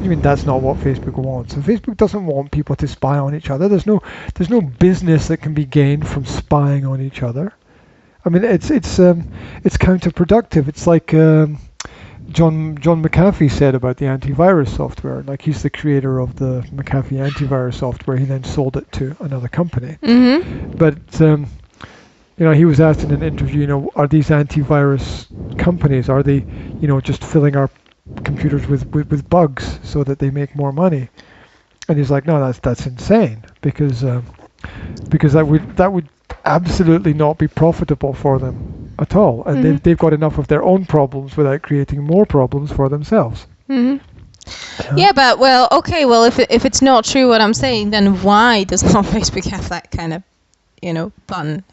Speaker 1: I mean, that's not what Facebook wants. And Facebook doesn't want people to spy on each other. There's no business that can be gained from spying on each other. I mean, it's counterproductive. It's like John McAfee said about the antivirus software. Like, he's the creator of the McAfee antivirus software. He then sold it to another company.
Speaker 2: Mm-hmm.
Speaker 1: But he was asked in an interview, are these antivirus companies, are they, just filling our computers with bugs so that they make more money? And he's like, no, that's insane because that would absolutely not be profitable for them at all, and
Speaker 2: mm-hmm.
Speaker 1: they've got enough of their own problems without creating more problems for themselves.
Speaker 2: Mm-hmm. Yeah, but if it's not true what I'm saying, then why does not Facebook have that kind of button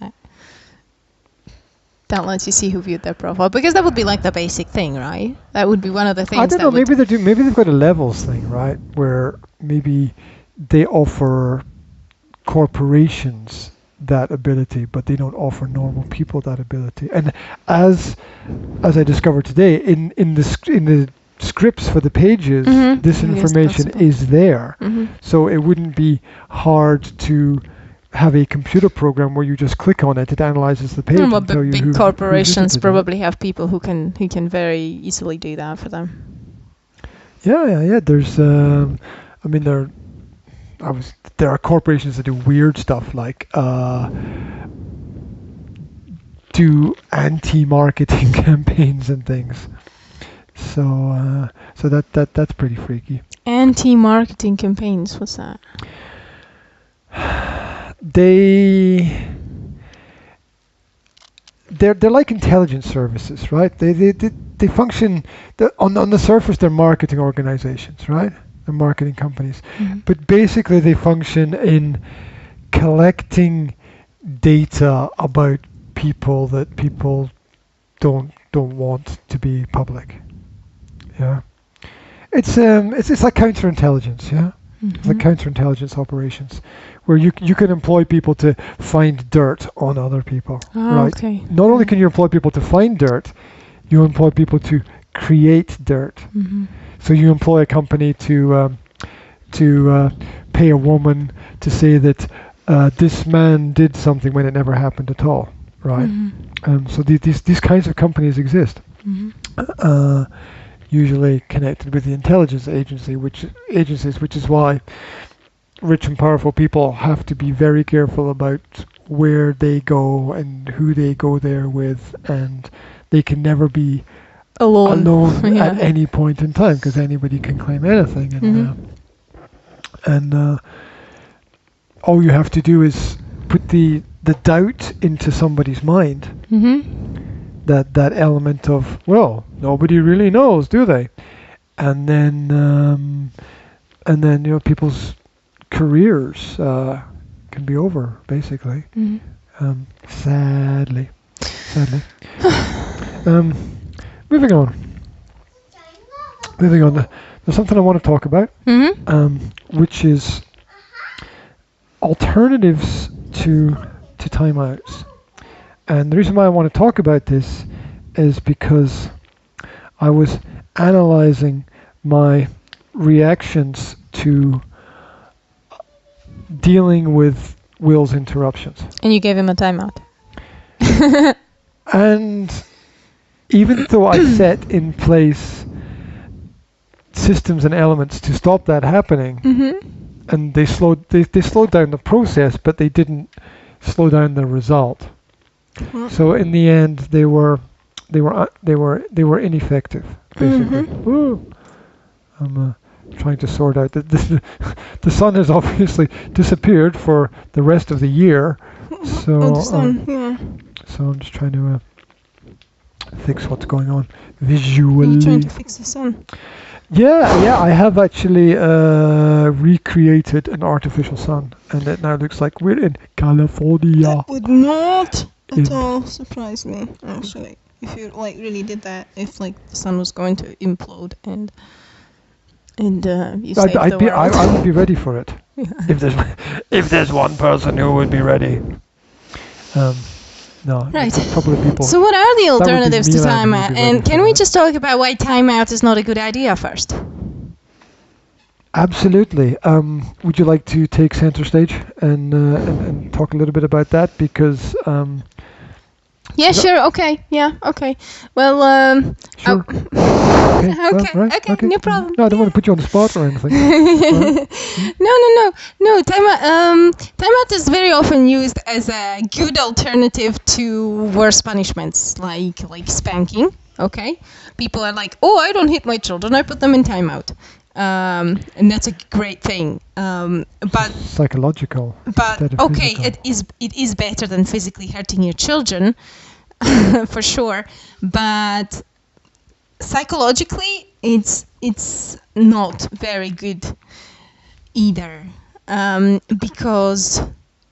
Speaker 2: that lets you see who viewed their profile? Because that would be like the basic thing, right? That would be one of the things.
Speaker 1: I don't know. Maybe they've got a levels thing, right? Where maybe they offer corporations that ability, but they don't offer normal people that ability. And as I discovered today, in the scripts for the pages, mm-hmm. this information is there. Mm-hmm. So it wouldn't be hard to have a computer program where you just click on it, it analyzes the page.
Speaker 2: But big corporations probably have people who can very easily do that for them.
Speaker 1: Yeah. There's, there are corporations that do weird stuff like do anti-marketing campaigns and things. So that's pretty freaky.
Speaker 2: Anti-marketing campaigns, what's that?
Speaker 1: They're like intelligence services, right? They function on the surface. They're marketing organizations, right? They're marketing companies, mm-hmm. but basically they function in collecting data about people that people don't want to be public. Yeah, it's like counterintelligence. Yeah. Mm-hmm. It's like counterintelligence operations, where you can employ people to find dirt on other people, right? Okay. Not only can you employ people to find dirt, you employ people to create dirt. Mm-hmm. So you employ a company to pay a woman to say that this man did something when it never happened at all, right? Mm-hmm. So these kinds of companies exist. Mm-hmm. Usually connected with the intelligence agencies, which is why rich and powerful people have to be very careful about where they go and who they go there with, and they can never be alone yeah. at any point in time, because anybody can claim anything, and mm-hmm. All you have to do is put the doubt into somebody's mind. Mm-hmm. That element of, well, nobody really knows, do they? And then people's careers can be over, basically. Mm-hmm. Sadly. Moving on. There's something I want to talk about, mm-hmm. Which is alternatives to timeouts. And the reason why I want to talk about this is because I was analyzing my reactions to dealing with Will's interruptions.
Speaker 2: And you gave him a timeout.
Speaker 1: And even though I set in place systems and elements to stop that happening, mm-hmm. and they slowed down the process, but they didn't slow down the result. So in the end, they were ineffective, basically. I'm trying to sort out that the sun has obviously disappeared for the rest of the year. So
Speaker 2: the sun,
Speaker 1: so I'm just trying to fix what's going on visually.
Speaker 2: You're trying to fix the sun.
Speaker 1: Yeah, I have actually recreated an artificial sun, and it now looks like we're in California.
Speaker 2: That would not at all surprise me, actually. If you really did that, if the sun was going to implode and you saved the world.
Speaker 1: I would be ready for it. If there's one person who would be ready. No,
Speaker 2: right.
Speaker 1: Probably people.
Speaker 2: So what are the alternatives to timeout? And can we just talk about why timeout is not a good idea first?
Speaker 1: Absolutely. Would you like to take center stage and talk a little bit about that? Because
Speaker 2: yeah, sure. Okay. Yeah. Okay. Well.
Speaker 1: Sure.
Speaker 2: Okay. No problem.
Speaker 1: No, I don't want to put you on the spot or anything.
Speaker 2: No. Timeout is very often used as a good alternative to worse punishments, like spanking. Okay. People are like, oh, I don't hit my children. I put them in timeout. And that's a great thing. But
Speaker 1: psychological.
Speaker 2: But okay, physical. It is better than physically hurting your children, for sure. But psychologically, it's not very good either, because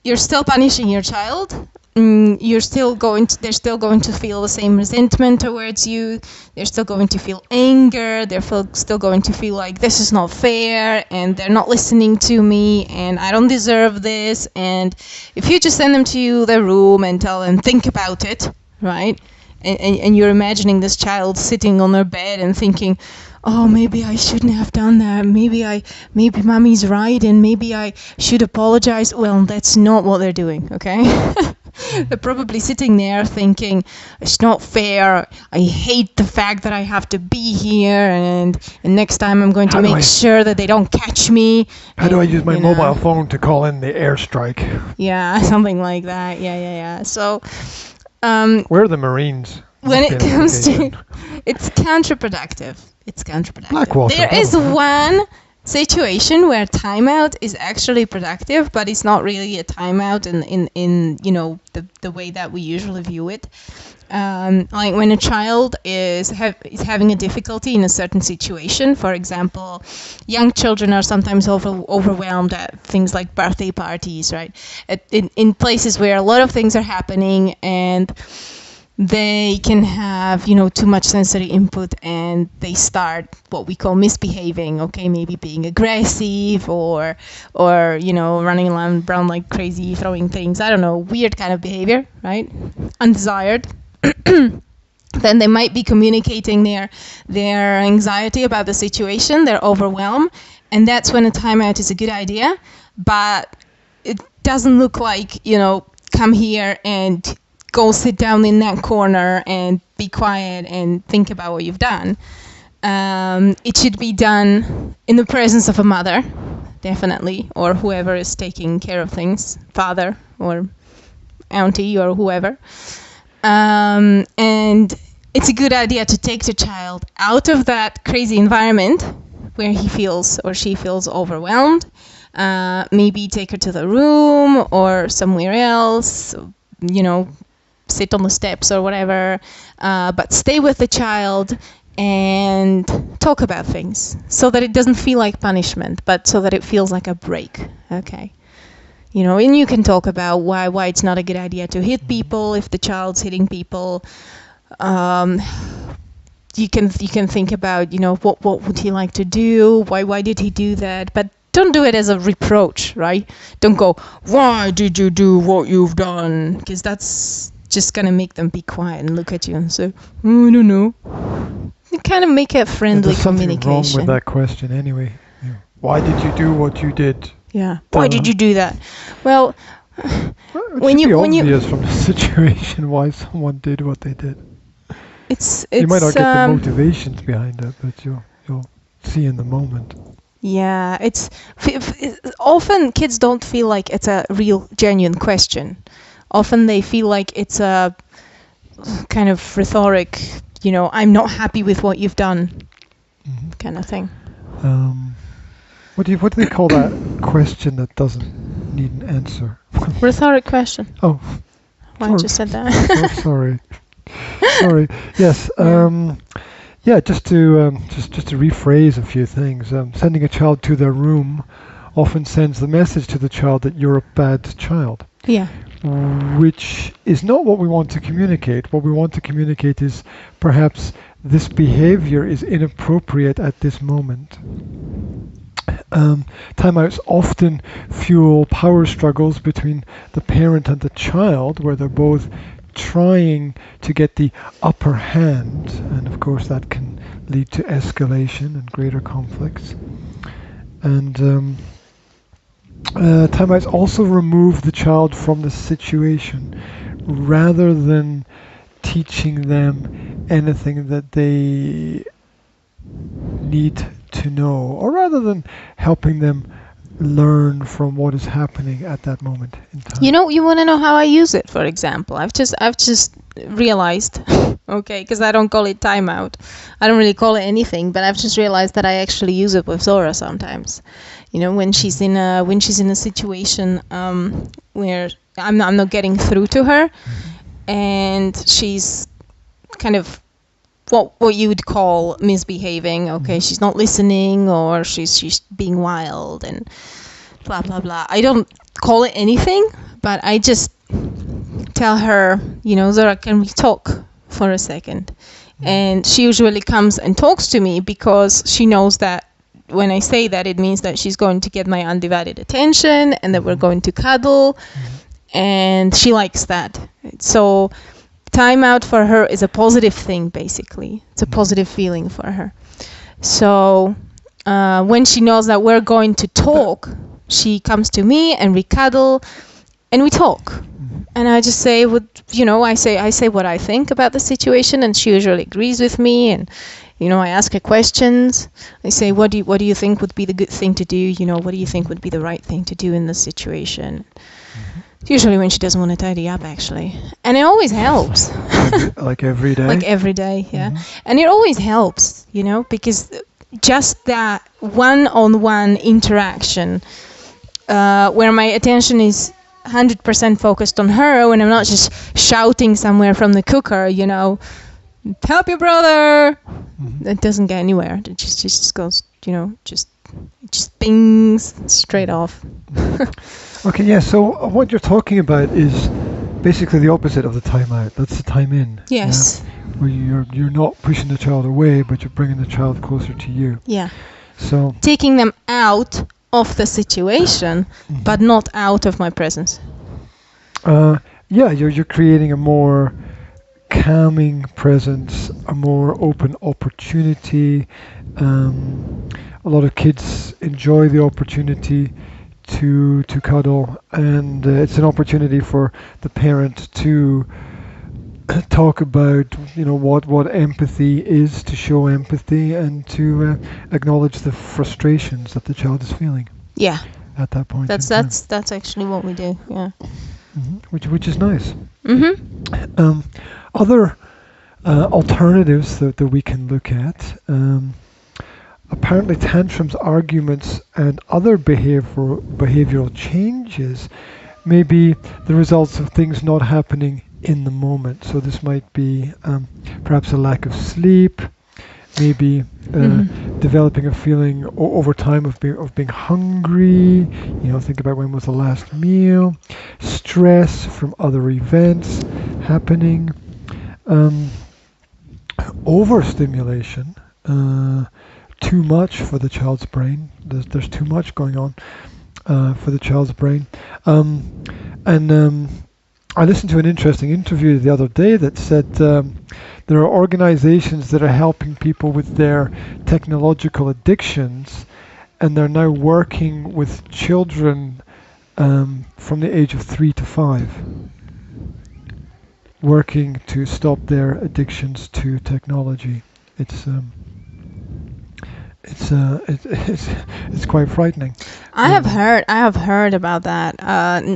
Speaker 2: you're still punishing your child. They're still going to feel the same resentment towards you. They're still going to feel anger. They're still going to feel like this is not fair, and they're not listening to me, and I don't deserve this. And if you just send them to their room and tell them, think about it, right? And you're imagining this child sitting on their bed and thinking, oh, maybe I shouldn't have done that. Maybe mommy's right, and maybe I should apologize. Well, that's not what they're doing, okay? They're probably sitting there thinking, it's not fair. I hate the fact that I have to be here, and next time I'm going to make sure that they don't catch me.
Speaker 1: How do I use my mobile phone to call in the airstrike?
Speaker 2: Yeah, something like that. Yeah. So,
Speaker 1: where are the Marines?
Speaker 2: When it comes to, it's counterproductive.
Speaker 1: Blackwater.
Speaker 2: There is one situation where timeout is actually productive, but it's not really a timeout in the way that we usually view it. Like when a child is having a difficulty in a certain situation. For example, young children are sometimes overwhelmed at things like birthday parties, right? In places where a lot of things are happening, and they can have, too much sensory input, and they start what we call misbehaving, okay? Maybe being aggressive or running around like crazy, throwing things, I don't know, weird kind of behavior, right? Undesired. Then they might be communicating their anxiety about the situation, their overwhelm, and that's when a timeout is a good idea. But it doesn't look like, come here and go sit down in that corner and be quiet and think about what you've done. It should be done in the presence of a mother, definitely, or whoever is taking care of things, father or auntie or whoever. And it's a good idea to take the child out of that crazy environment where he feels or she feels overwhelmed. Maybe take her to the room or somewhere else, sit on the steps or whatever, but stay with the child and talk about things so that it doesn't feel like punishment, but so that it feels like a break, okay? And you can talk about why it's not a good idea to hit people if the child's hitting people. You can think about, what would he like to do? Why did he do that? But don't do it as a reproach, right? Don't go, why did you do what you've done? Because that's just going to make them be quiet and look at you and say, oh, I don't know. You kind of make a friendly communication.
Speaker 1: There's something wrong with that question anyway. Yeah. Why did you do what you did?
Speaker 2: Yeah. Why did you do that? Well,
Speaker 1: when you obvious from the situation why someone did what they did.
Speaker 2: It's
Speaker 1: you might not get the motivations behind it, but you'll see in the moment.
Speaker 2: Yeah, often kids don't feel like it's a real, genuine question. Often they feel like it's a kind of rhetoric, I'm not happy with what you've done, kind of thing.
Speaker 1: What do they call that question that doesn't need an answer?
Speaker 2: Rhetoric question.
Speaker 1: Oh.
Speaker 2: Why I just said that?
Speaker 1: Oh, sorry. Sorry. Yes. Just to rephrase a few things. Sending a child to their room often sends the message to the child that you're a bad child.
Speaker 2: Yeah.
Speaker 1: Which is not what we want to communicate. What we want to communicate is perhaps this behavior is inappropriate at this moment. Timeouts often fuel power struggles between the parent and the child, where they're both trying to get the upper hand, and of course that can lead to escalation and greater conflicts. And timeouts also remove the child from the situation rather than teaching them anything that they need to know, or rather than helping them learn from what is happening at that moment in time.
Speaker 2: You want to know how I use it, for example. I've just realized, okay, because I don't call it timeout. I don't really call it anything, but I've just realized that I actually use it with Zora sometimes. When she's in a situation where I'm not getting through to her, and she's kind of what you would call misbehaving. Okay, she's not listening, or she's being wild and blah blah blah. I don't call it anything, but I just tell her, Zora, can we talk for a second? And she usually comes and talks to me because she knows that when I say that, it means that she's going to get my undivided attention and that we're going to cuddle, and she likes that. So timeout for her is a positive thing, basically. It's a positive feeling for her. So when she knows that we're going to talk, she comes to me and we cuddle and we talk. And I just say I say what I think about the situation, and she usually agrees with me. And I ask her questions. I say, what do you think would be the good thing to do? What do you think would be the right thing to do in this situation? Usually when she doesn't want to tidy up, actually. And it always helps.
Speaker 1: Like every day?
Speaker 2: Like every day, yeah. And it always helps, because just that one-on-one interaction where my attention is 100% focused on her, when I'm not just shouting somewhere from the cooker, help your brother. It doesn't get anywhere. It just goes, just pings straight off.
Speaker 1: Okay, yeah, so what you're talking about is basically the opposite of the timeout. That's the time in.
Speaker 2: Yes.
Speaker 1: Yeah? Where you're not pushing the child away, but you're bringing the child closer to you.
Speaker 2: Yeah.
Speaker 1: So
Speaker 2: taking them out of the situation, but not out of my presence.
Speaker 1: You're creating a more calming presence, a more open opportunity. A lot of kids enjoy the opportunity to cuddle, and it's an opportunity for the parent to talk about what empathy is, to show empathy, and to acknowledge the frustrations that the child is feeling.
Speaker 2: Yeah.
Speaker 1: At that point.
Speaker 2: That's actually what we do. Yeah.
Speaker 1: Which is nice. Other alternatives that we can look at. Apparently tantrums, arguments, and other behavioral changes may be the results of things not happening in the moment. So this might be perhaps a lack of sleep, maybe developing a feeling over time of being hungry. Think about when was the last meal, stress from other events happening, overstimulation. Too much for the child's brain. There's too much going on for the child's brain. I listened to an interesting interview the other day that said there are organizations that are helping people with their technological addictions, and they're now working with children from the age of 3 to 5, working to stop their addictions to technology. It's quite frightening.
Speaker 2: I have heard about that.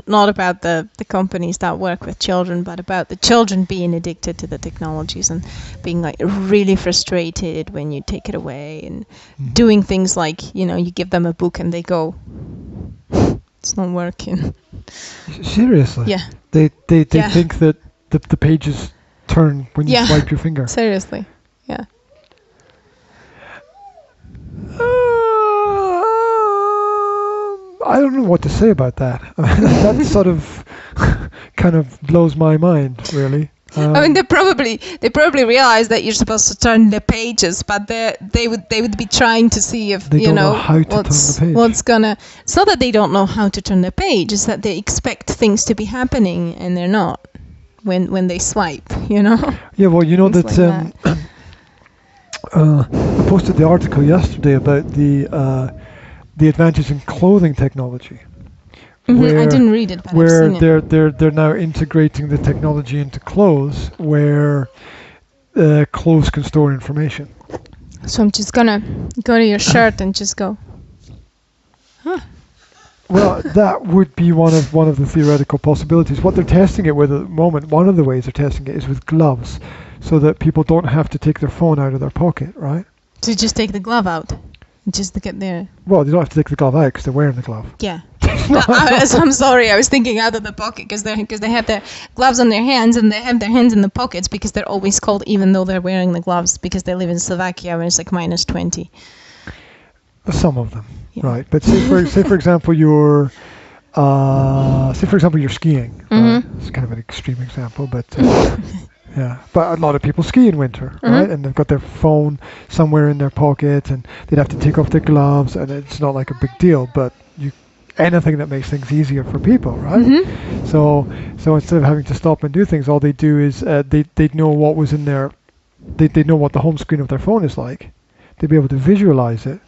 Speaker 2: Not about the companies that work with children, but about the children being addicted to the technologies and being like really frustrated when you take it away and doing things like, you know, you give them a book and they go, it's not working.
Speaker 1: Seriously?
Speaker 2: Yeah.
Speaker 1: They think that the pages turn when you swipe your finger.
Speaker 2: Seriously. Yeah.
Speaker 1: I don't know what to say about that. That sort of kind of blows my mind, really.
Speaker 2: I mean, they probably realize that you're supposed to turn the pages, but they would be trying to see if
Speaker 1: they don't know how to turn the page.
Speaker 2: What's gonna. It's not that they don't know how to turn the page; it's that they expect things to be happening and they're not when they swipe. You know.
Speaker 1: Yeah, well, you know
Speaker 2: Things
Speaker 1: that.
Speaker 2: like
Speaker 1: I posted the article yesterday about the advantage in clothing technology.
Speaker 2: Where, I didn't read it, but
Speaker 1: where
Speaker 2: I've seen it.
Speaker 1: they're now integrating the technology into clothes, where clothes can store information.
Speaker 2: So I'm just gonna go to your shirt and just go. Huh.
Speaker 1: Well, that would be one of the theoretical possibilities. What they're testing it with at the moment, one of the ways they're testing it is with gloves, so that people don't have to take their phone out of their pocket, right?
Speaker 2: So just take the glove out, just to get there.
Speaker 1: Well, they don't have to take the glove out because they're wearing the glove.
Speaker 2: Yeah. I'm sorry, I was thinking out of the pocket because they have their gloves on their hands and they have their hands in the pockets because they're always cold even though they're wearing the gloves because they live in Slovakia where it's like minus 20.
Speaker 1: Some of them, right? But say for example you're skiing. Right? It's kind of an extreme example, but yeah. But a lot of people ski in winter, right? And they've got their phone somewhere in their pocket, and they'd have to take off their gloves, and it's not like a big deal, but anything that makes things easier for people, right? So instead of having to stop and do things, all they do is they'd know what was in their, they'd know what the home screen of their phone is like. They'd be able to visualize it,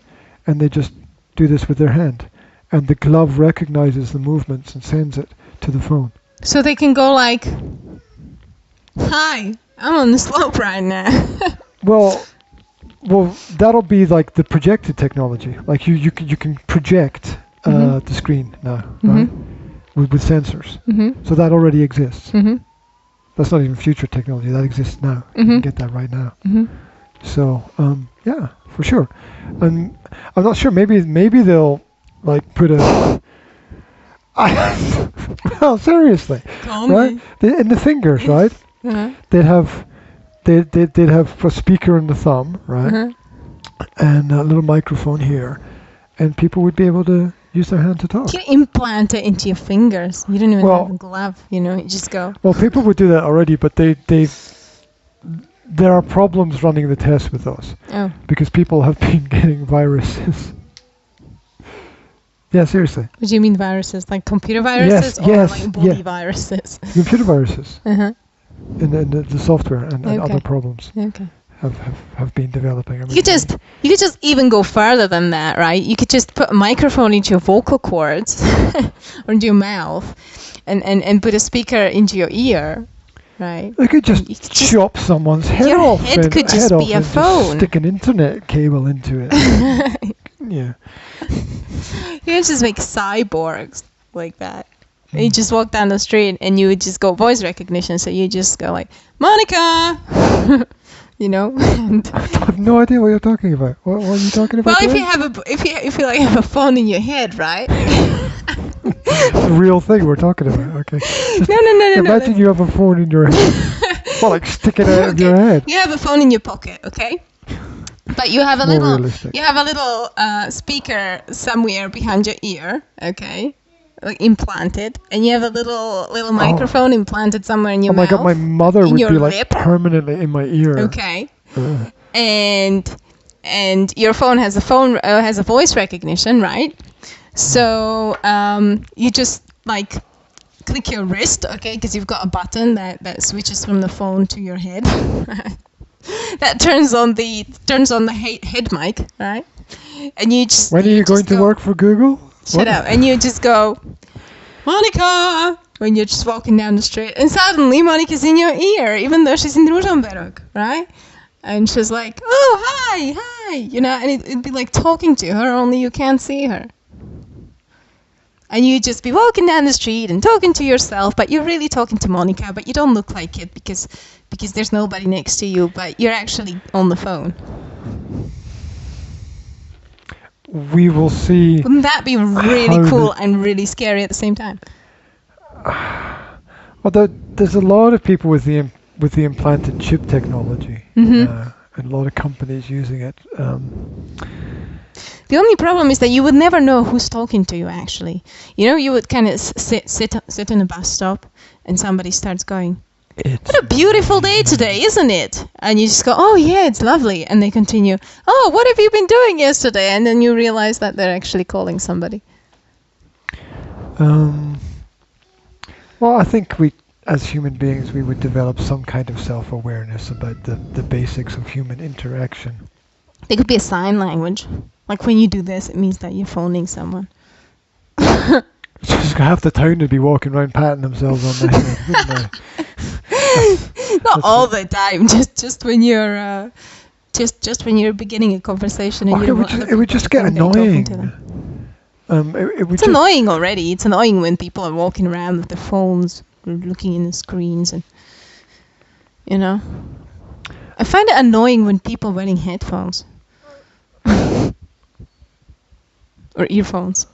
Speaker 1: and they just do this with their hand, and the glove recognizes the movements and sends it to the phone.
Speaker 2: So they can go like, "Hi, I'm on the slope right now."
Speaker 1: Well, that'll be like the projected technology. Like you can project the screen now, right? With sensors. So that already exists. That's not even future technology. That exists now. You can get that right now. So yeah, for sure. And I'm not sure. Maybe they'll like put a. Well, seriously, right? In the fingers, right? They'd have a speaker in the thumb, right? And a little microphone here, and people would be able to use their hand to talk.
Speaker 2: You can implant it into your fingers. You don't even have a glove, you know, you just go.
Speaker 1: Well, people would do that already, but there are problems running the test with those. Oh. Because people have been getting viruses. Yeah, seriously.
Speaker 2: What do you mean viruses? Like computer viruses like body viruses?
Speaker 1: Computer viruses. In the software and other problems.
Speaker 2: Okay.
Speaker 1: Have been developing.
Speaker 2: You could just even go further than that, right? You could just put a microphone into your vocal cords or into your mouth and put a speaker into your ear, right?
Speaker 1: They could just chop someone's head off.
Speaker 2: Your head could just be a phone.
Speaker 1: Stick an internet cable into it. Yeah.
Speaker 2: You can just make cyborgs like that. You just walk down the street and you would just go voice recognition. So you just go like, Monica! You know, and
Speaker 1: I have no idea what you're talking about. What are you talking about?
Speaker 2: Well, if you like have a phone in your head, right?
Speaker 1: It's a real thing we're talking about. Okay.
Speaker 2: No.
Speaker 1: Imagine you have a phone in your head. Well, like stick it out of your head.
Speaker 2: You have a phone in your pocket, okay? But you have a little speaker somewhere behind your ear, okay? Like implanted, and you have a little microphone implanted somewhere in your mouth.
Speaker 1: Oh my God, my mother would be like
Speaker 2: lip.
Speaker 1: Permanently in my ear.
Speaker 2: Okay. And your phone has a voice recognition, right? So you just like click your wrist, okay, because you've got a button that switches from the phone to your head. That turns on the head mic, right? And you just.
Speaker 1: When are you going to work for Google?
Speaker 2: Shut up. And you just go, Monica, when you're just walking down the street. And suddenly Monica's in your ear, even though she's in Ružomberok, right? And she's like, oh, hi. hi, and it'd be like talking to her, only you can't see her. And you'd just be walking down the street and talking to yourself, but you're really talking to Monica, but you don't look like it because there's nobody next to you, but you're actually on the phone.
Speaker 1: We will see.
Speaker 2: Wouldn't that be really cool and really scary at the same time?
Speaker 1: Well, there's a lot of people with the implanted chip technology, and a lot of companies using it.
Speaker 2: The only problem is that you would never know who's talking to you, actually. You would kind of sit in a bus stop and somebody starts going, what a beautiful day today, isn't it? And you just go, oh yeah, it's lovely. And they continue, oh, what have you been doing yesterday? And then you realize that they're actually calling somebody.
Speaker 1: Well, I think as human beings, we would develop some kind of self-awareness about the basics of human interaction.
Speaker 2: There could be a sign language. Like when you do this, it means that you're phoning someone.
Speaker 1: Just half the town would be walking around patting themselves on the head, wouldn't they?
Speaker 2: Not all the time. Just when you're just when you're beginning a conversation and
Speaker 1: it would just get annoying.
Speaker 2: It's annoying already. It's annoying when people are walking around with their phones, looking in the screens, and I find it annoying when people are wearing headphones. Or earphones,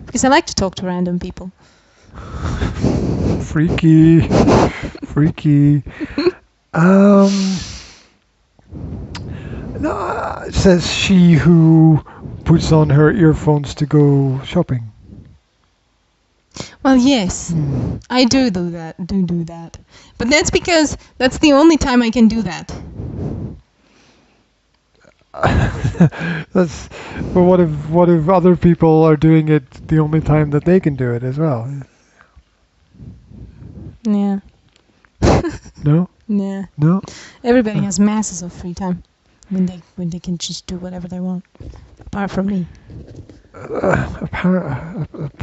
Speaker 2: because I like to talk to random people.
Speaker 1: Freaky. No, it says she who puts on her earphones to go shopping.
Speaker 2: Well, yes, I do that. But that's because that's the only time I can do that.
Speaker 1: But what if other people are doing it the only time that they can do it as well?
Speaker 2: Yeah.
Speaker 1: No?
Speaker 2: Yeah.
Speaker 1: No?
Speaker 2: Everybody has masses of free time when they can just do whatever they want, apart from me.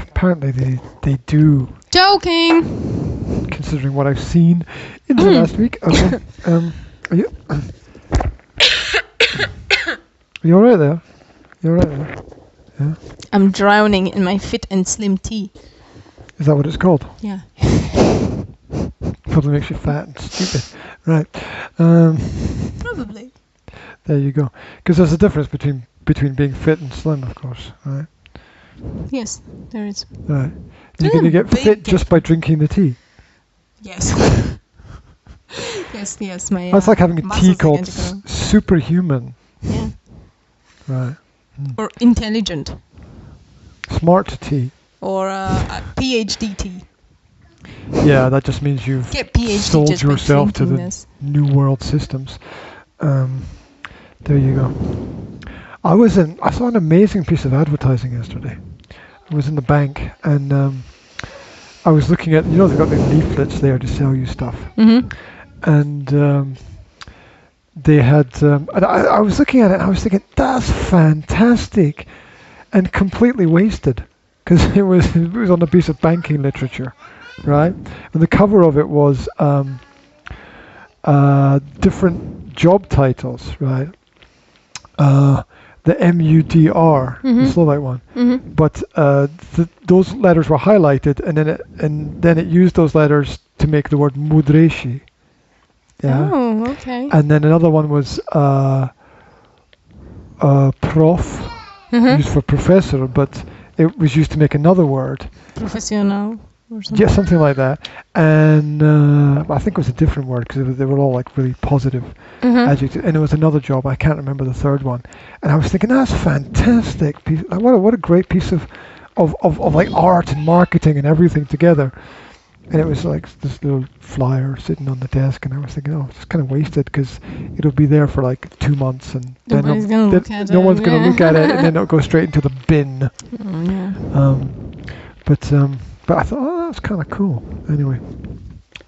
Speaker 1: Apparently they do.
Speaker 2: Joking!
Speaker 1: Considering what I've seen in the last week. Okay. Are you alright there? Yeah.
Speaker 2: I'm drowning in my fit and slim tea.
Speaker 1: Is that what it's called?
Speaker 2: Yeah.
Speaker 1: Probably makes you fat and stupid. Right.
Speaker 2: Probably.
Speaker 1: There you go. Because there's a difference between being fit and slim, of course, right?
Speaker 2: Yes, there is.
Speaker 1: Right. You're going to get fit just by drinking the tea.
Speaker 2: Yes. yes.
Speaker 1: That's like having a tea called Superhuman.
Speaker 2: Yeah.
Speaker 1: Right.
Speaker 2: Or intelligent.
Speaker 1: Smart tea.
Speaker 2: Or a PhD tea.
Speaker 1: Yeah, that just means you've sold yourself to the New World systems. There you go. I saw an amazing piece of advertising yesterday. I was in the bank and I was looking at, they've got the leaflets there to sell you stuff.
Speaker 2: Mm-hmm.
Speaker 1: And they had, I was looking at it and I was thinking, that's fantastic and completely wasted because it was on a piece of banking literature, right? And the cover of it was different job titles, right? The MUDR, the Slovak one, but those letters were highlighted, and then it used those letters to make the word mudreshi. Yeah.
Speaker 2: Oh, okay.
Speaker 1: And then another one was prof, used for professor, but it was used to make another word.
Speaker 2: Professional. Or something.
Speaker 1: Yeah, something like that. And I think it was a different word because they were all like really positive adjectives. And it was another job. I can't remember the third one. And I was thinking, that's fantastic. What a great piece of like art and marketing and everything together. And it was like this little flyer sitting on the desk. And I was thinking, oh, it's kind of wasted because it'll be there for like 2 months. And then no one's going to look at it. And then it'll go straight into the bin.
Speaker 2: Oh, yeah.
Speaker 1: But I thought, oh, that's kind of cool. Anyway,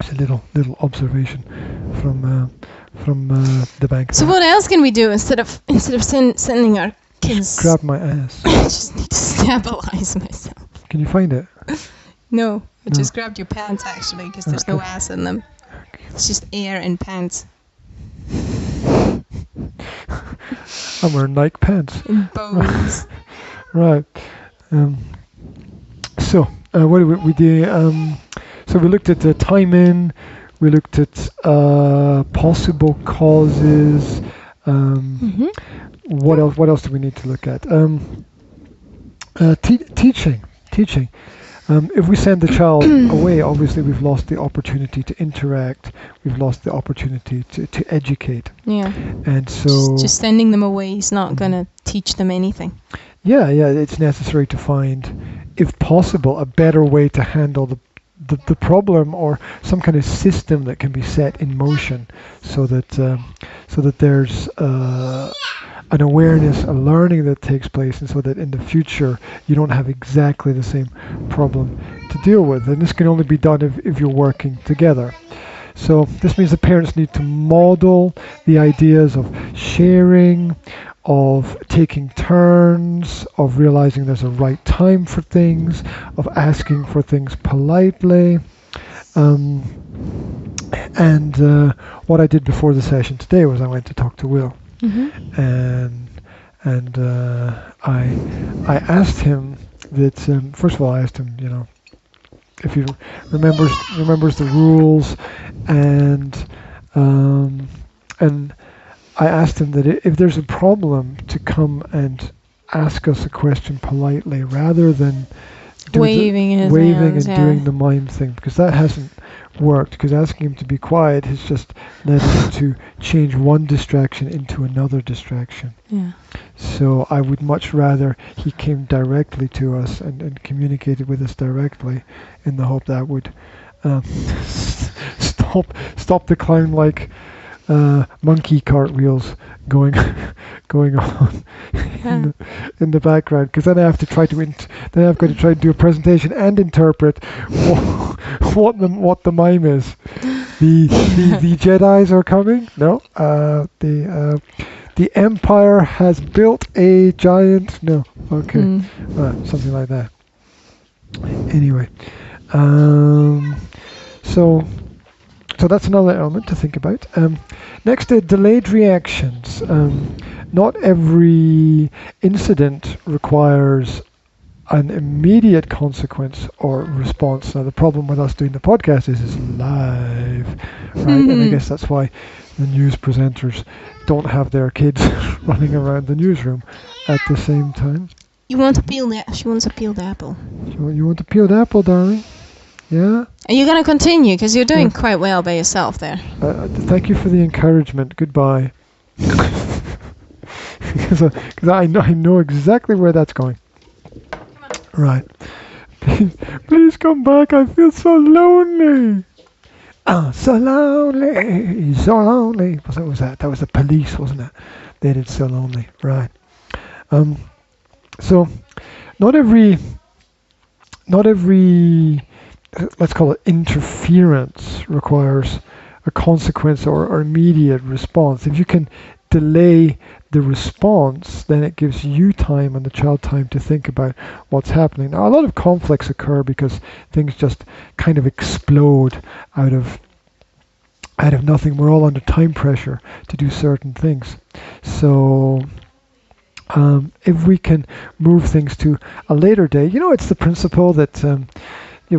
Speaker 1: it's a little observation from the bank.
Speaker 2: So what else can we do instead of sending our kids?
Speaker 1: Grab my ass.
Speaker 2: I just need to stabilize myself.
Speaker 1: Can you find it?
Speaker 2: No, I just grabbed your pants actually because there's no ass in them. It's just air and pants.
Speaker 1: I'm wearing Nike pants.
Speaker 2: In bows.
Speaker 1: Right. So what did we do? So we looked at the timing. We looked at possible causes. What else? What else do we need to look at? Teaching. If we send the child away, obviously we've lost the opportunity to interact. We've lost the opportunity to educate.
Speaker 2: Yeah.
Speaker 1: And so
Speaker 2: just sending them away is not going to teach them anything.
Speaker 1: Yeah. It's necessary to find, if possible, a better way to handle the problem, or some kind of system that can be set in motion, so that there's an awareness, a learning that takes place, and so that in the future you don't have exactly the same problem to deal with. And this can only be done if you're working together. So this means the parents need to model the ideas of sharing, of taking turns, of realizing there's a right time for things, of asking for things politely. And what I did before the session today was I went to talk to Will. And I asked him that, first of all, I asked him, if he remembers the rules, and I asked him that if there's a problem, to come and ask us a question politely, rather than waving and doing the mime thing, because that hasn't worked. Because asking him to be quiet has just led him to change one distraction into another distraction.
Speaker 2: Yeah.
Speaker 1: So I would much rather he came directly to us and communicated with us directly, in the hope that would stop the clown-like monkey cartwheels going on in the background, because then I have to try to then I've got to try to do a presentation and interpret what the mime is. The Jedis are coming. No, the Empire has built a giant. No, okay, something like that. Anyway, so that's another element to think about. Next, delayed reactions. Not every incident requires an immediate consequence or response. Now, the problem with us doing the podcast is it's live, right? And I guess that's why the news presenters don't have their kids running around the newsroom at the same time.
Speaker 2: You want to peel the? She wants a peeled apple.
Speaker 1: You want a peeled apple, darling? Yeah.
Speaker 2: Are you going to continue? Because you're doing quite well by yourself there.
Speaker 1: Thank you for the encouragement. Goodbye. Because I know exactly where that's going.
Speaker 2: Come on.
Speaker 1: Right. Please come back. I feel so lonely. So lonely. So lonely. What was that? That was the Police, wasn't it? They did So Lonely. Right. So not every let's call it interference requires a consequence or immediate response. If you can delay the response, then it gives you time and the child time to think about what's happening. Now, a lot of conflicts occur because things just kind of explode out of nothing. We're all under time pressure to do certain things. So if we can move things to a later day, it's the principle that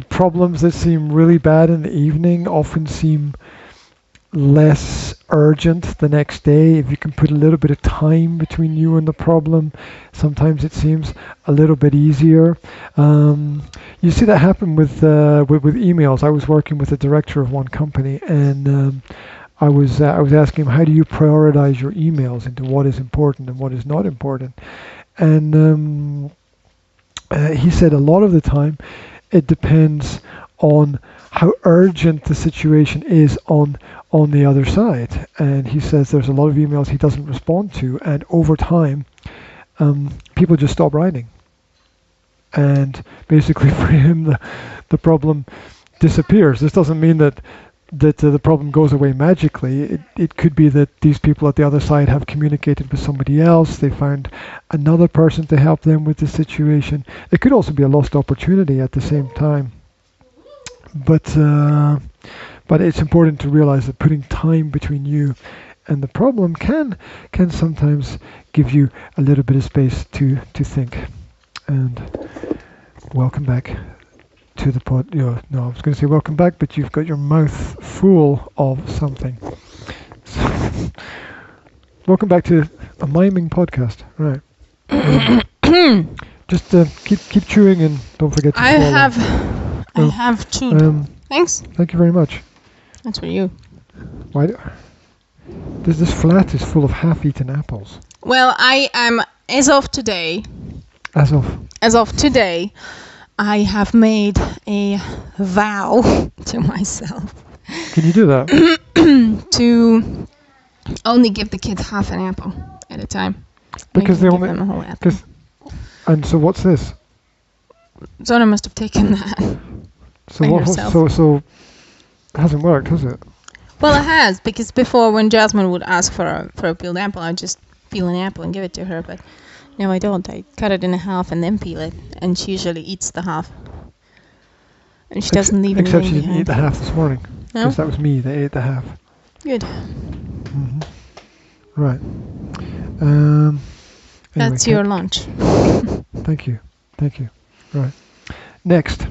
Speaker 1: problems that seem really bad in the evening often seem less urgent the next day. If you can put a little bit of time between you and the problem, sometimes it seems a little bit easier. You see that happen with emails. I was working with the director of one company, and I was asking him, how do you prioritize your emails into what is important and what is not important? And he said a lot of the time it depends on how urgent the situation is on the other side. And he says there's a lot of emails he doesn't respond to, and over time people just stop writing. And basically for him the problem disappears. This doesn't mean that the problem goes away magically. It could be that these people at the other side have communicated with somebody else. They found another person to help them with the situation. It could also be a lost opportunity at the same time. But it's important to realize that putting time between you And the problem can sometimes give you a little bit of space to think. And welcome back to the pod. No, I was going to say welcome back, but you've got your mouth full of something. So, welcome back to a miming podcast. Right. Just keep chewing and don't forget to swallow.
Speaker 2: I have chewed. Thanks.
Speaker 1: Thank you very much.
Speaker 2: That's for you.
Speaker 1: Why? This flat is full of half-eaten apples.
Speaker 2: Well, I am, as of today, I have made a vow to myself.
Speaker 1: Can you do that?
Speaker 2: To only give the kids half an apple at a time.
Speaker 1: Because they only
Speaker 2: give them a whole apple.
Speaker 1: And so what's this?
Speaker 2: Zona must have taken that.
Speaker 1: So it hasn't worked, has it?
Speaker 2: Well, it has, because before when Jasmine would ask for a peeled apple, I'd just peel an apple and give it to her, but no, I don't. I cut it in half and then peel it, and she usually eats the half. And she doesn't leave anything
Speaker 1: behind. Except she didn't eat the half this morning.
Speaker 2: No?
Speaker 1: Because that was me that ate the half.
Speaker 2: Good.
Speaker 1: Mm-hmm. Right. Anyway,
Speaker 2: that's your lunch.
Speaker 1: Thank you. Right. Next.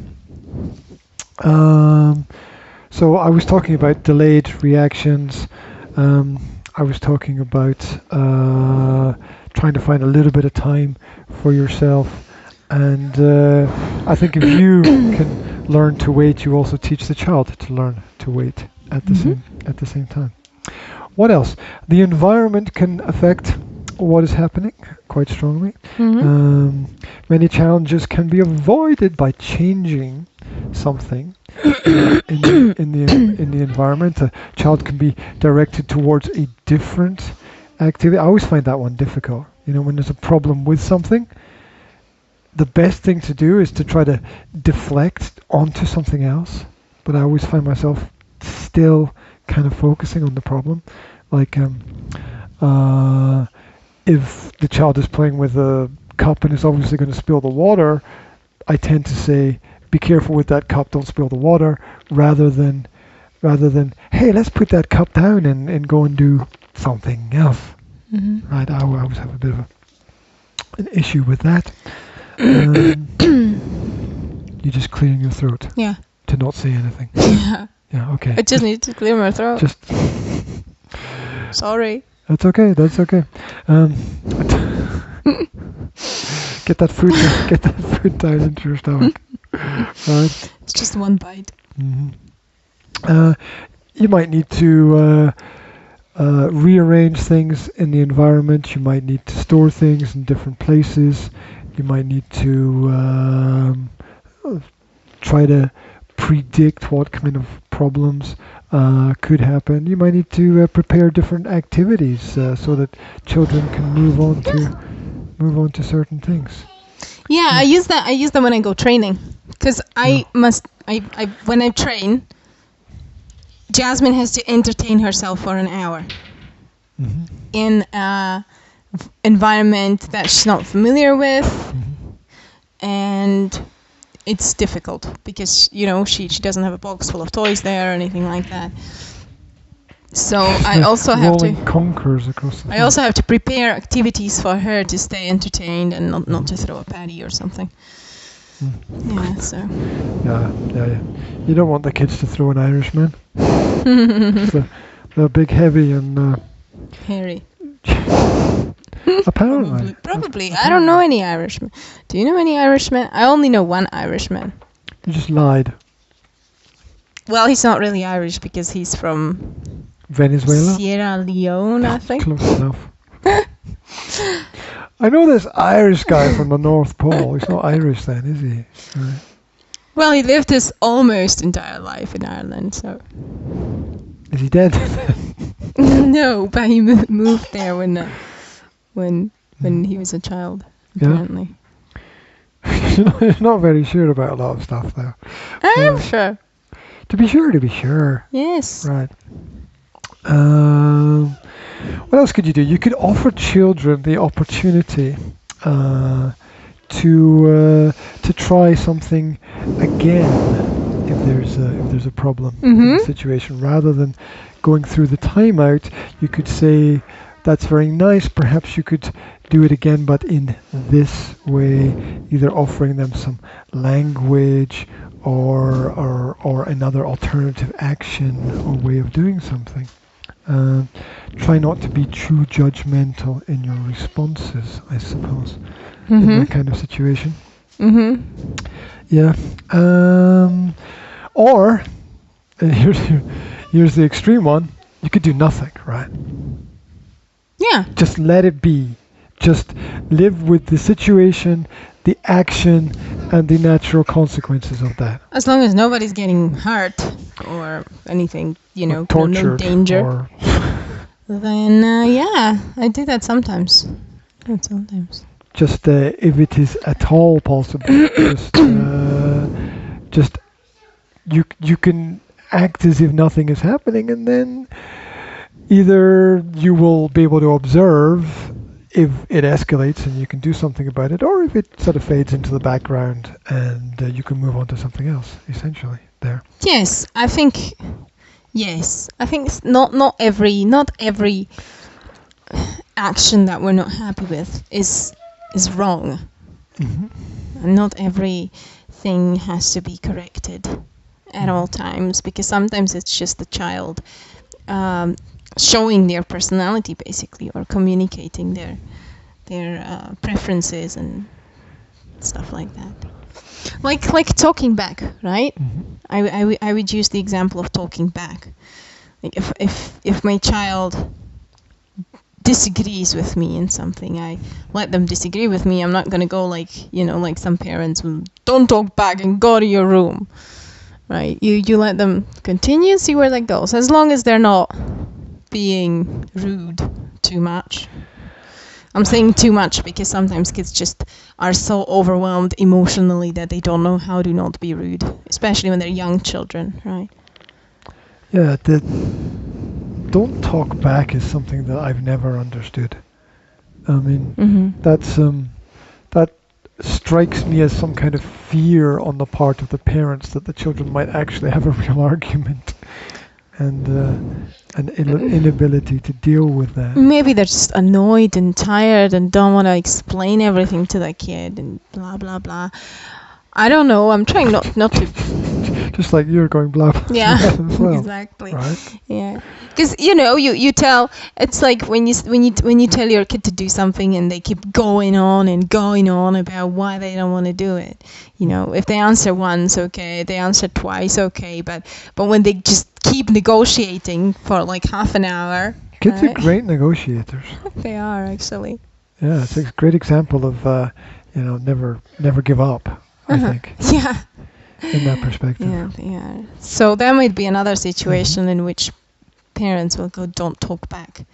Speaker 1: So I was talking about delayed reactions. I was talking about trying to find a little bit of time for yourself. And I think if you can learn to wait, you also teach the child to learn to wait at the same time. What else? The environment can affect what is happening quite strongly. Many challenges can be avoided by changing something in the environment. A child can be directed towards a different activity. I always find that one difficult. When there's a problem with something, the best thing to do is to try to deflect onto something else. But I always find myself still kind of focusing on the problem. Like if the child is playing with a cup and is obviously going to spill the water, I tend to say, be careful with that cup, don't spill the water, rather than, hey, let's put that cup down and go and do something else. Right? I always have a bit of an issue with that. You're just clearing your throat.
Speaker 2: Yeah.
Speaker 1: To not say anything.
Speaker 2: Yeah.
Speaker 1: Yeah, okay.
Speaker 2: I just need to clear my throat. Sorry.
Speaker 1: That's okay. Get that food down into your stomach. Right?
Speaker 2: It's just one bite.
Speaker 1: You might need to rearrange things in the environment. You might need to store things in different places. You might need to try to predict what kind of problems could happen. You might need to prepare different activities so that children can move on to certain things.
Speaker 2: Yeah, I use that when I go training, because when I train, Jasmine has to entertain herself for an hour in an environment that she's not familiar with, and it's difficult because she doesn't have a box full of toys there or anything like that. So I also have to
Speaker 1: conkers across the
Speaker 2: I also have to prepare activities for her to stay entertained and not to throw a patty or something. Yeah, so.
Speaker 1: Yeah. You don't want the kids to throw an Irishman. They're big, heavy, and
Speaker 2: hairy.
Speaker 1: Apparently.
Speaker 2: Probably. I don't know any Irishmen. Do you know any Irishmen? I only know one Irishman.
Speaker 1: You just lied.
Speaker 2: Well, he's not really Irish because he's from
Speaker 1: Venezuela?
Speaker 2: Sierra Leone, I think.
Speaker 1: Close enough. I know this Irish guy from the North Pole. He's not Irish then, is he? Right.
Speaker 2: Well, he lived his almost entire life in Ireland, so...
Speaker 1: Is he dead?
Speaker 2: No, but he moved there when he was a child, apparently.
Speaker 1: You're not very sure about a lot of stuff, though.
Speaker 2: I'm sure.
Speaker 1: To be sure.
Speaker 2: Yes.
Speaker 1: Right. What else could you do? You could offer children the opportunity to try something again if there's a problem in the situation. Rather than going through the timeout, you could say, that's very nice, perhaps you could do it again, but in this way, either offering them some language or another alternative action or way of doing something. Try not to be too judgmental in your responses, I suppose, in that kind of situation. Yeah. Or, and here's the extreme one, you could do nothing, right?
Speaker 2: Yeah.
Speaker 1: Just let it be. Just live with the situation, the action, and the natural consequences of that.
Speaker 2: As long as nobody's getting hurt or anything,
Speaker 1: or tortured,
Speaker 2: no danger, then yeah, I do that sometimes. Just
Speaker 1: if it is at all possible, just you can act as if nothing is happening, and then either you will be able to observe if it escalates and you can do something about it, or if it sort of fades into the background and you can move on to something else, essentially, there.
Speaker 2: Yes, I think it's not every action that we're not happy with is wrong. And not everything has to be corrected at all times, because sometimes it's just the child showing their personality, basically, or communicating their preferences and stuff like that. Like talking back, right? I would use the example of talking back. Like if my child disagrees with me in something, I let them disagree with me. I'm not gonna go like some parents who don't talk back and go to your room, right? You let them continue, see where that goes, as long as they're not being rude too much. I'm saying too much because sometimes kids just are so overwhelmed emotionally that they don't know how to not be rude, especially when they're young children, right?
Speaker 1: Yeah, the don't talk back is something that I've never understood. I mean, that strikes me as some kind of fear on the part of the parents that the children might actually have a real argument. And an inability to deal with that.
Speaker 2: Maybe they're just annoyed and tired and don't want to explain everything to the kid and blah blah blah. I don't know. I'm trying not to.
Speaker 1: Just like you're going blah blah.
Speaker 2: Yeah,
Speaker 1: as well,
Speaker 2: exactly.
Speaker 1: Right?
Speaker 2: Yeah, because you tell. It's like when you tell your kid to do something and they keep going on about why they don't want to do it. If they answer once, okay. They answer twice, okay. But when they just keep negotiating for like half an hour.
Speaker 1: Kids are great negotiators.
Speaker 2: They are, actually.
Speaker 1: Yeah, it's a great example of never give up. I think.
Speaker 2: Yeah.
Speaker 1: In that perspective.
Speaker 2: Yeah, they are. So that might be another situation in which parents will go, don't talk back.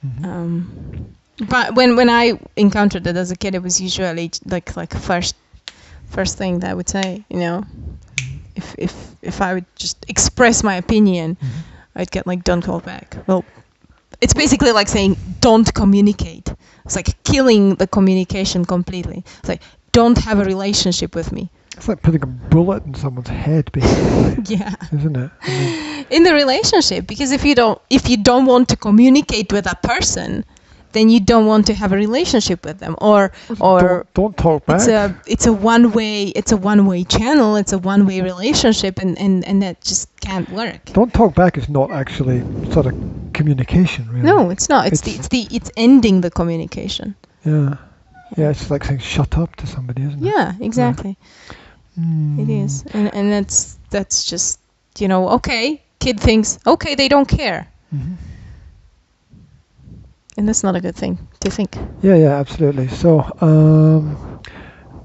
Speaker 2: But when I encountered it as a kid, it was usually like first thing that I would say, if I would just express my opinion, I'd get like, don't talk back. Well, it's basically like saying, don't communicate. It's like killing the communication completely. It's like, don't have a relationship with me.
Speaker 1: It's like putting a bullet in someone's head, basically.
Speaker 2: Yeah.
Speaker 1: Isn't it?
Speaker 2: In the relationship, because if you don't want to communicate with a person, then you don't want to have a relationship with them, or
Speaker 1: don't talk back.
Speaker 2: It's a one-way channel. It's a one-way relationship, and that just can't work.
Speaker 1: Don't talk back is not actually sort of communication, really.
Speaker 2: No, it's not. It's ending the communication.
Speaker 1: Yeah. Yeah, it's like saying shut up to somebody, isn't it?
Speaker 2: Yeah, exactly. It is, and that's just okay. Kid thinks okay, they don't care, and that's not a good thing to think.
Speaker 1: Yeah, absolutely. So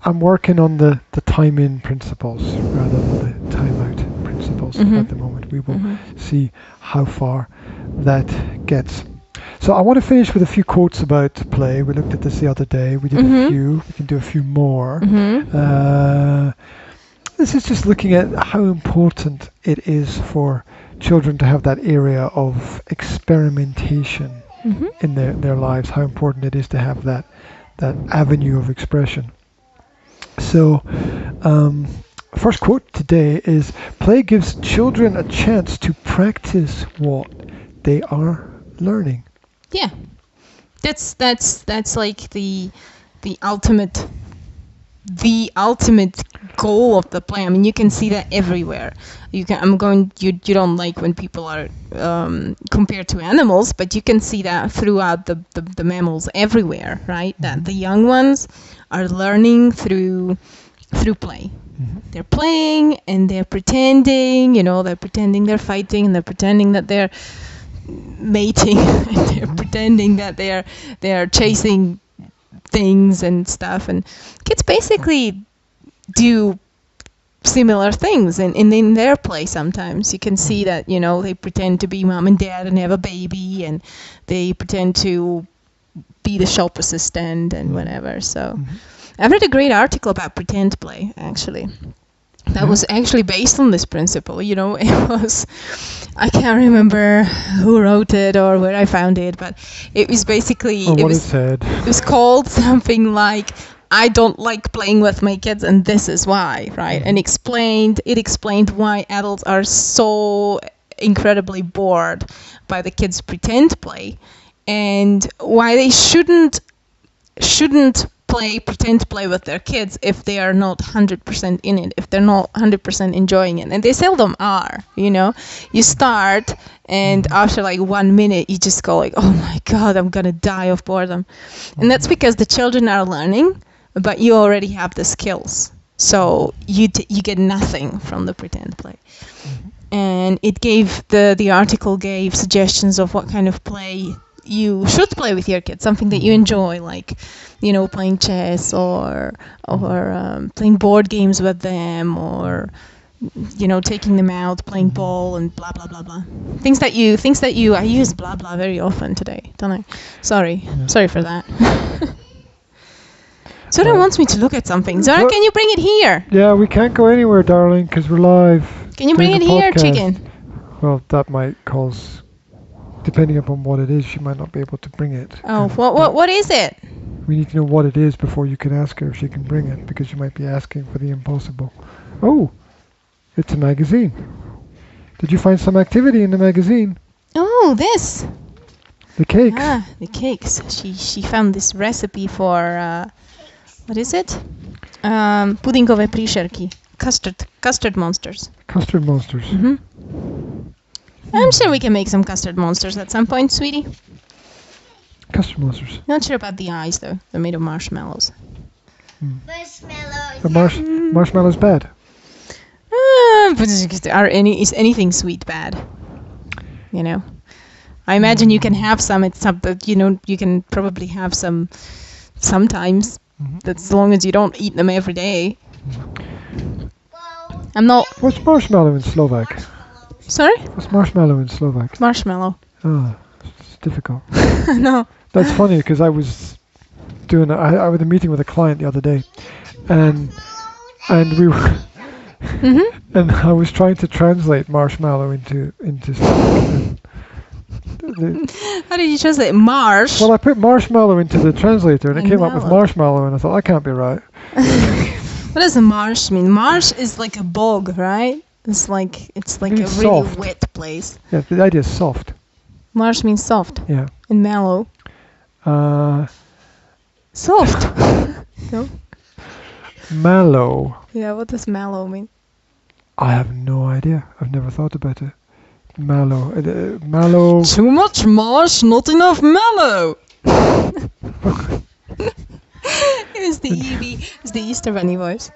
Speaker 1: I'm working on the time-in principles rather than the time-out principles at the moment. We will see how far that gets. So I want to finish with a few quotes about play. We looked at this the other day. We did a few. We can do a few more. This is just looking at how important it is for children to have that area of experimentation in their lives, how important it is to have that avenue of expression. So first quote today is, "Play gives children a chance to practice what they are learning."
Speaker 2: Yeah, that's like the ultimate goal of the play. I mean, you can see that everywhere. You don't like when people are compared to animals, but you can see that throughout the mammals everywhere, right? That the young ones are learning through play. They're playing and they're pretending, they're pretending they're fighting, and they're pretending that they're mating, and they're pretending that they're chasing things and stuff. And kids basically do similar things in their play. Sometimes you can see that they pretend to be mom and dad and have a baby, and they pretend to be the shop assistant and whatever. So I've read a great article about pretend play, actually. That was actually based on this principle. It was, I can't remember who wrote it or where I found it, but it was basically,
Speaker 1: it was
Speaker 2: called something like, "I don't like playing with my kids and this is why," right? And it explained why adults are so incredibly bored by the kids' pretend play, and why they shouldn't pretend play with their kids if they are not 100% in it, if they're not 100% enjoying it. And they seldom are, You start, and after like 1 minute, you just go like, "Oh my God, I'm gonna die of boredom." And that's because the children are learning, but you already have the skills. So you get nothing from the pretend play. And it gave, the article gave suggestions of what kind of play you should play with your kids, something that you enjoy, like playing chess or playing board games with them, or taking them out, playing ball, and blah blah blah blah. Things that you I use blah blah very often today, don't I? Sorry for that. Zora wants me to look at something. Zora, can you bring it here?
Speaker 1: Yeah, we can't go anywhere, darling, because we're live.
Speaker 2: Can you bring it here, chicken?
Speaker 1: Well, that might cause, depending upon what it is, she might not be able to bring it.
Speaker 2: Oh, what is it?
Speaker 1: We need to know what it is before you can ask her if she can bring it, because you might be asking for the impossible. Oh, it's a magazine. Did you find some activity in the magazine?
Speaker 2: Oh, this.
Speaker 1: The cakes.
Speaker 2: Ah, the cakes. She found this recipe for, what is it? Pudingové príšerky. Custard monsters.
Speaker 1: Custard monsters.
Speaker 2: I'm sure we can make some custard monsters at some point, sweetie.
Speaker 1: Custard monsters.
Speaker 2: Not sure about the eyes, though. They're made of marshmallows.
Speaker 1: Marshmallows. Marshmallows bad?
Speaker 2: But is anything sweet bad? I imagine you can have some. It's something, you can probably have some sometimes. That's as long as you don't eat them every day. I'm not...
Speaker 1: What's marshmallow in Slovak?
Speaker 2: Sorry?
Speaker 1: What's marshmallow in Slovak?
Speaker 2: Marshmallow.
Speaker 1: Oh, it's difficult.
Speaker 2: No.
Speaker 1: That's funny, because I was doing I was a meeting with a client the other day, and we were and I was trying to translate marshmallow into Slovak.
Speaker 2: How did you translate marsh?
Speaker 1: Well, I put marshmallow into the translator, and it came up with marshmallow, and I thought, that can't be right.
Speaker 2: What does a marsh mean? Marsh is like a bog, right? It's like a really
Speaker 1: soft.
Speaker 2: wet place.
Speaker 1: Yeah, the idea is soft.
Speaker 2: Marsh means soft.
Speaker 1: Yeah.
Speaker 2: And mallow. Soft. No?
Speaker 1: Mallow.
Speaker 2: Yeah, what does mallow mean?
Speaker 1: I have no idea. I've never thought about it. Mallow. Mallow.
Speaker 2: Too much marsh, not enough mallow. It's the Easter Bunny voice.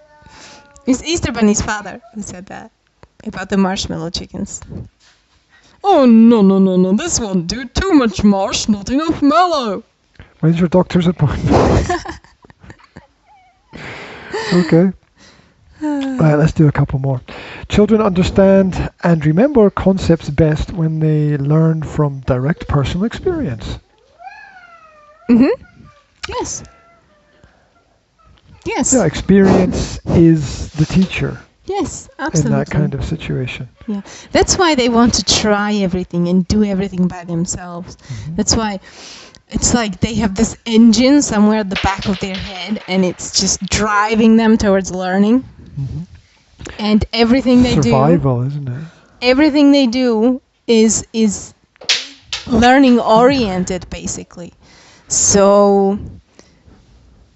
Speaker 2: It's Easter Bunny's father who said that about the marshmallow chickens. Oh, no, this won't do. Too much marsh, not enough mallow.
Speaker 1: When's your doctor's appointment? Okay. Alright, let's do a couple more. Children understand and remember concepts best when they learn from direct personal experience.
Speaker 2: Yes. Yes.
Speaker 1: Yeah, experience is the teacher.
Speaker 2: Yes, absolutely.
Speaker 1: In that kind of situation.
Speaker 2: Yeah, that's why they want to try everything and do everything by themselves. That's why it's like they have this engine somewhere at the back of their head, and it's just driving them towards learning. And everything they
Speaker 1: survival, isn't it?
Speaker 2: Everything they do is learning oriented, basically. So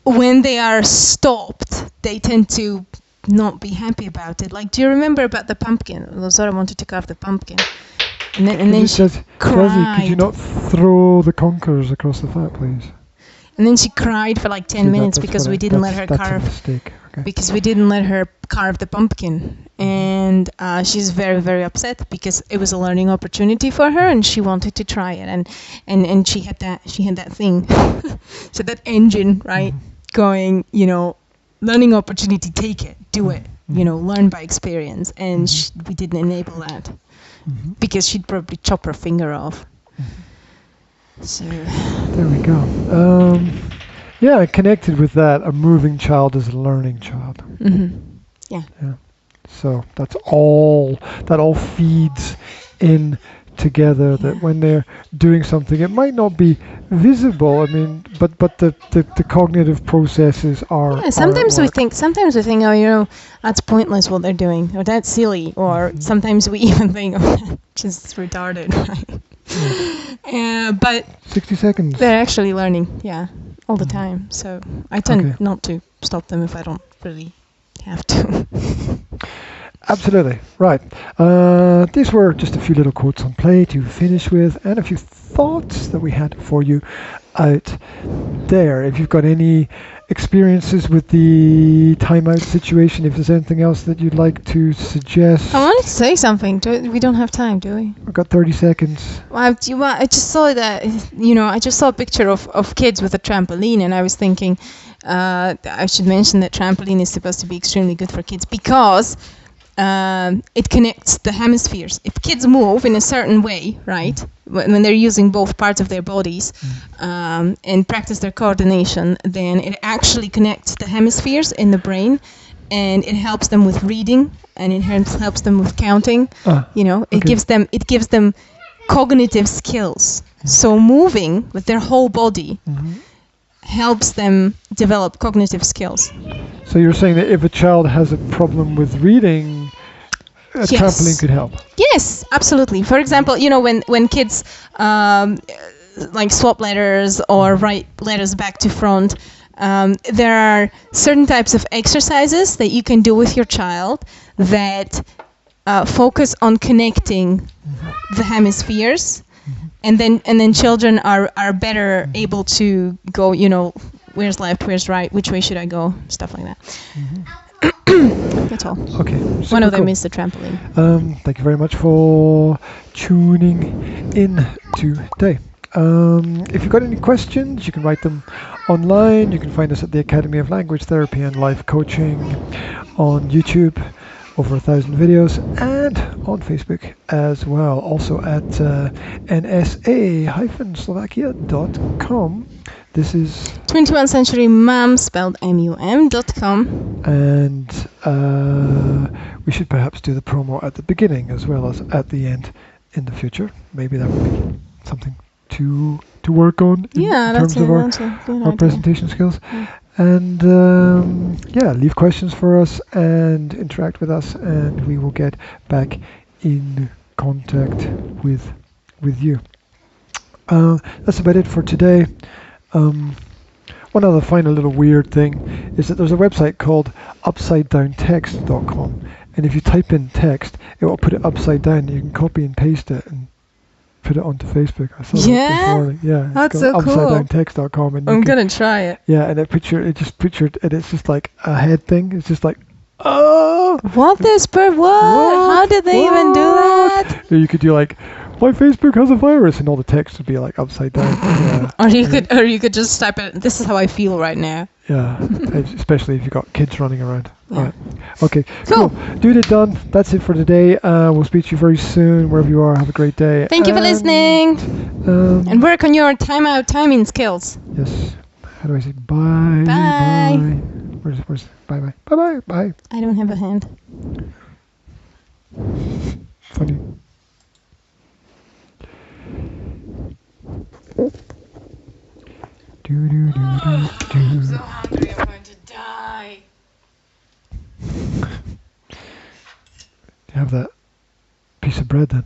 Speaker 2: when they are stopped, they tend to not be happy about it. Like, do you remember about the pumpkin? Lozora wanted to carve the pumpkin, and then she cried.
Speaker 1: Could you not throw the conkers across the fat, please?
Speaker 2: And then she cried for like 10 minutes because we didn't let her carve.
Speaker 1: That's a mistake. Okay.
Speaker 2: Because we didn't let her carve the pumpkin, and she's very, very upset because it was a learning opportunity for her, and she wanted to try it, and she had that thing, so that engine, right, going, learning opportunity, take it, do it, learn by experience, and we didn't enable that because she'd probably chop her finger off. So
Speaker 1: there we go. Yeah, connected with that, a moving child is a learning child.
Speaker 2: Yeah.
Speaker 1: So that all feeds in together. That when they're doing something, it might not be visible. I mean, but the cognitive processes are. Yeah.
Speaker 2: Sometimes we think, oh, that's pointless what they're doing, or that's silly, or sometimes we even think, oh, just retarded, right? But
Speaker 1: 60 seconds.
Speaker 2: They're actually learning, all the time. So I tend not to stop them if I don't really have to.
Speaker 1: Absolutely. Right. These were just a few little quotes on play to finish with, and a few thoughts that we had for you out there. If you've got any experiences with the timeout situation, if there's anything else that you'd like to suggest.
Speaker 2: I wanted to say something. We don't have time, do we?
Speaker 1: We've got 30 seconds.
Speaker 2: I just saw that, I just saw a picture of kids with a trampoline, and I was thinking I should mention that trampoline is supposed to be extremely good for kids because it connects the hemispheres. If kids move in a certain way, right, when they're using both parts of their bodies and practice their coordination, then it actually connects the hemispheres in the brain, and it helps them with reading, and it helps them with counting. It gives them cognitive skills. So moving with their whole body helps them develop cognitive skills.
Speaker 1: So you're saying that if a child has a problem with reading, a trampoline could help? Yes,
Speaker 2: absolutely. For example, when kids like swap letters or write letters back to front, there are certain types of exercises that you can do with your child that focus on connecting the hemispheres. And then children are better able to go, where's left, where's right, which way should I go, stuff like that. That's all.
Speaker 1: Okay.
Speaker 2: One of them is the trampoline.
Speaker 1: Thank you very much for tuning in today. If you've got any questions, you can write them online. You can find us at the Academy of Language Therapy and Life Coaching on YouTube. Over 1,000 videos, and on Facebook as well. Also at nsa-slovakia.com. This is
Speaker 2: 21st Century Mum, spelled MUM.com.
Speaker 1: And we should perhaps do the promo at the beginning as well as at the end in the future. Maybe that would be something to work on in terms of our presentation skills. Yeah. And leave questions for us and interact with us, and we will get back in contact with you. That's about it for today. One other final little weird thing is that there's a website called upsidedowntext.com, and if you type in text, it will put it upside down. You can copy and paste it and put it onto Facebook. I saw that this morning. Yeah,
Speaker 2: that's so cool.
Speaker 1: Upsidedowntext.com, and
Speaker 2: I'm gonna try it.
Speaker 1: Yeah, and it's just like a head thing. It's just like, oh,
Speaker 2: what this bird? What? How did they even do that?
Speaker 1: You could do like, my Facebook has a virus, and all the text would be like upside down. Yeah.
Speaker 2: Or you could just type it. This is how I feel right now.
Speaker 1: Yeah, especially if you've got kids running around.
Speaker 2: Yeah.
Speaker 1: Right. Okay, cool. Dude, it done. That's it for today. We'll speak to you very soon, wherever you are. Have a great day.
Speaker 2: Thank you for listening. And work on your timing skills.
Speaker 1: Yes. How do I say bye?
Speaker 2: Bye.
Speaker 1: Where's bye bye? Bye bye. Bye.
Speaker 2: I don't have a hand.
Speaker 1: Funny. I'm
Speaker 2: so hungry, I'm going to die.
Speaker 1: Have that piece of bread then.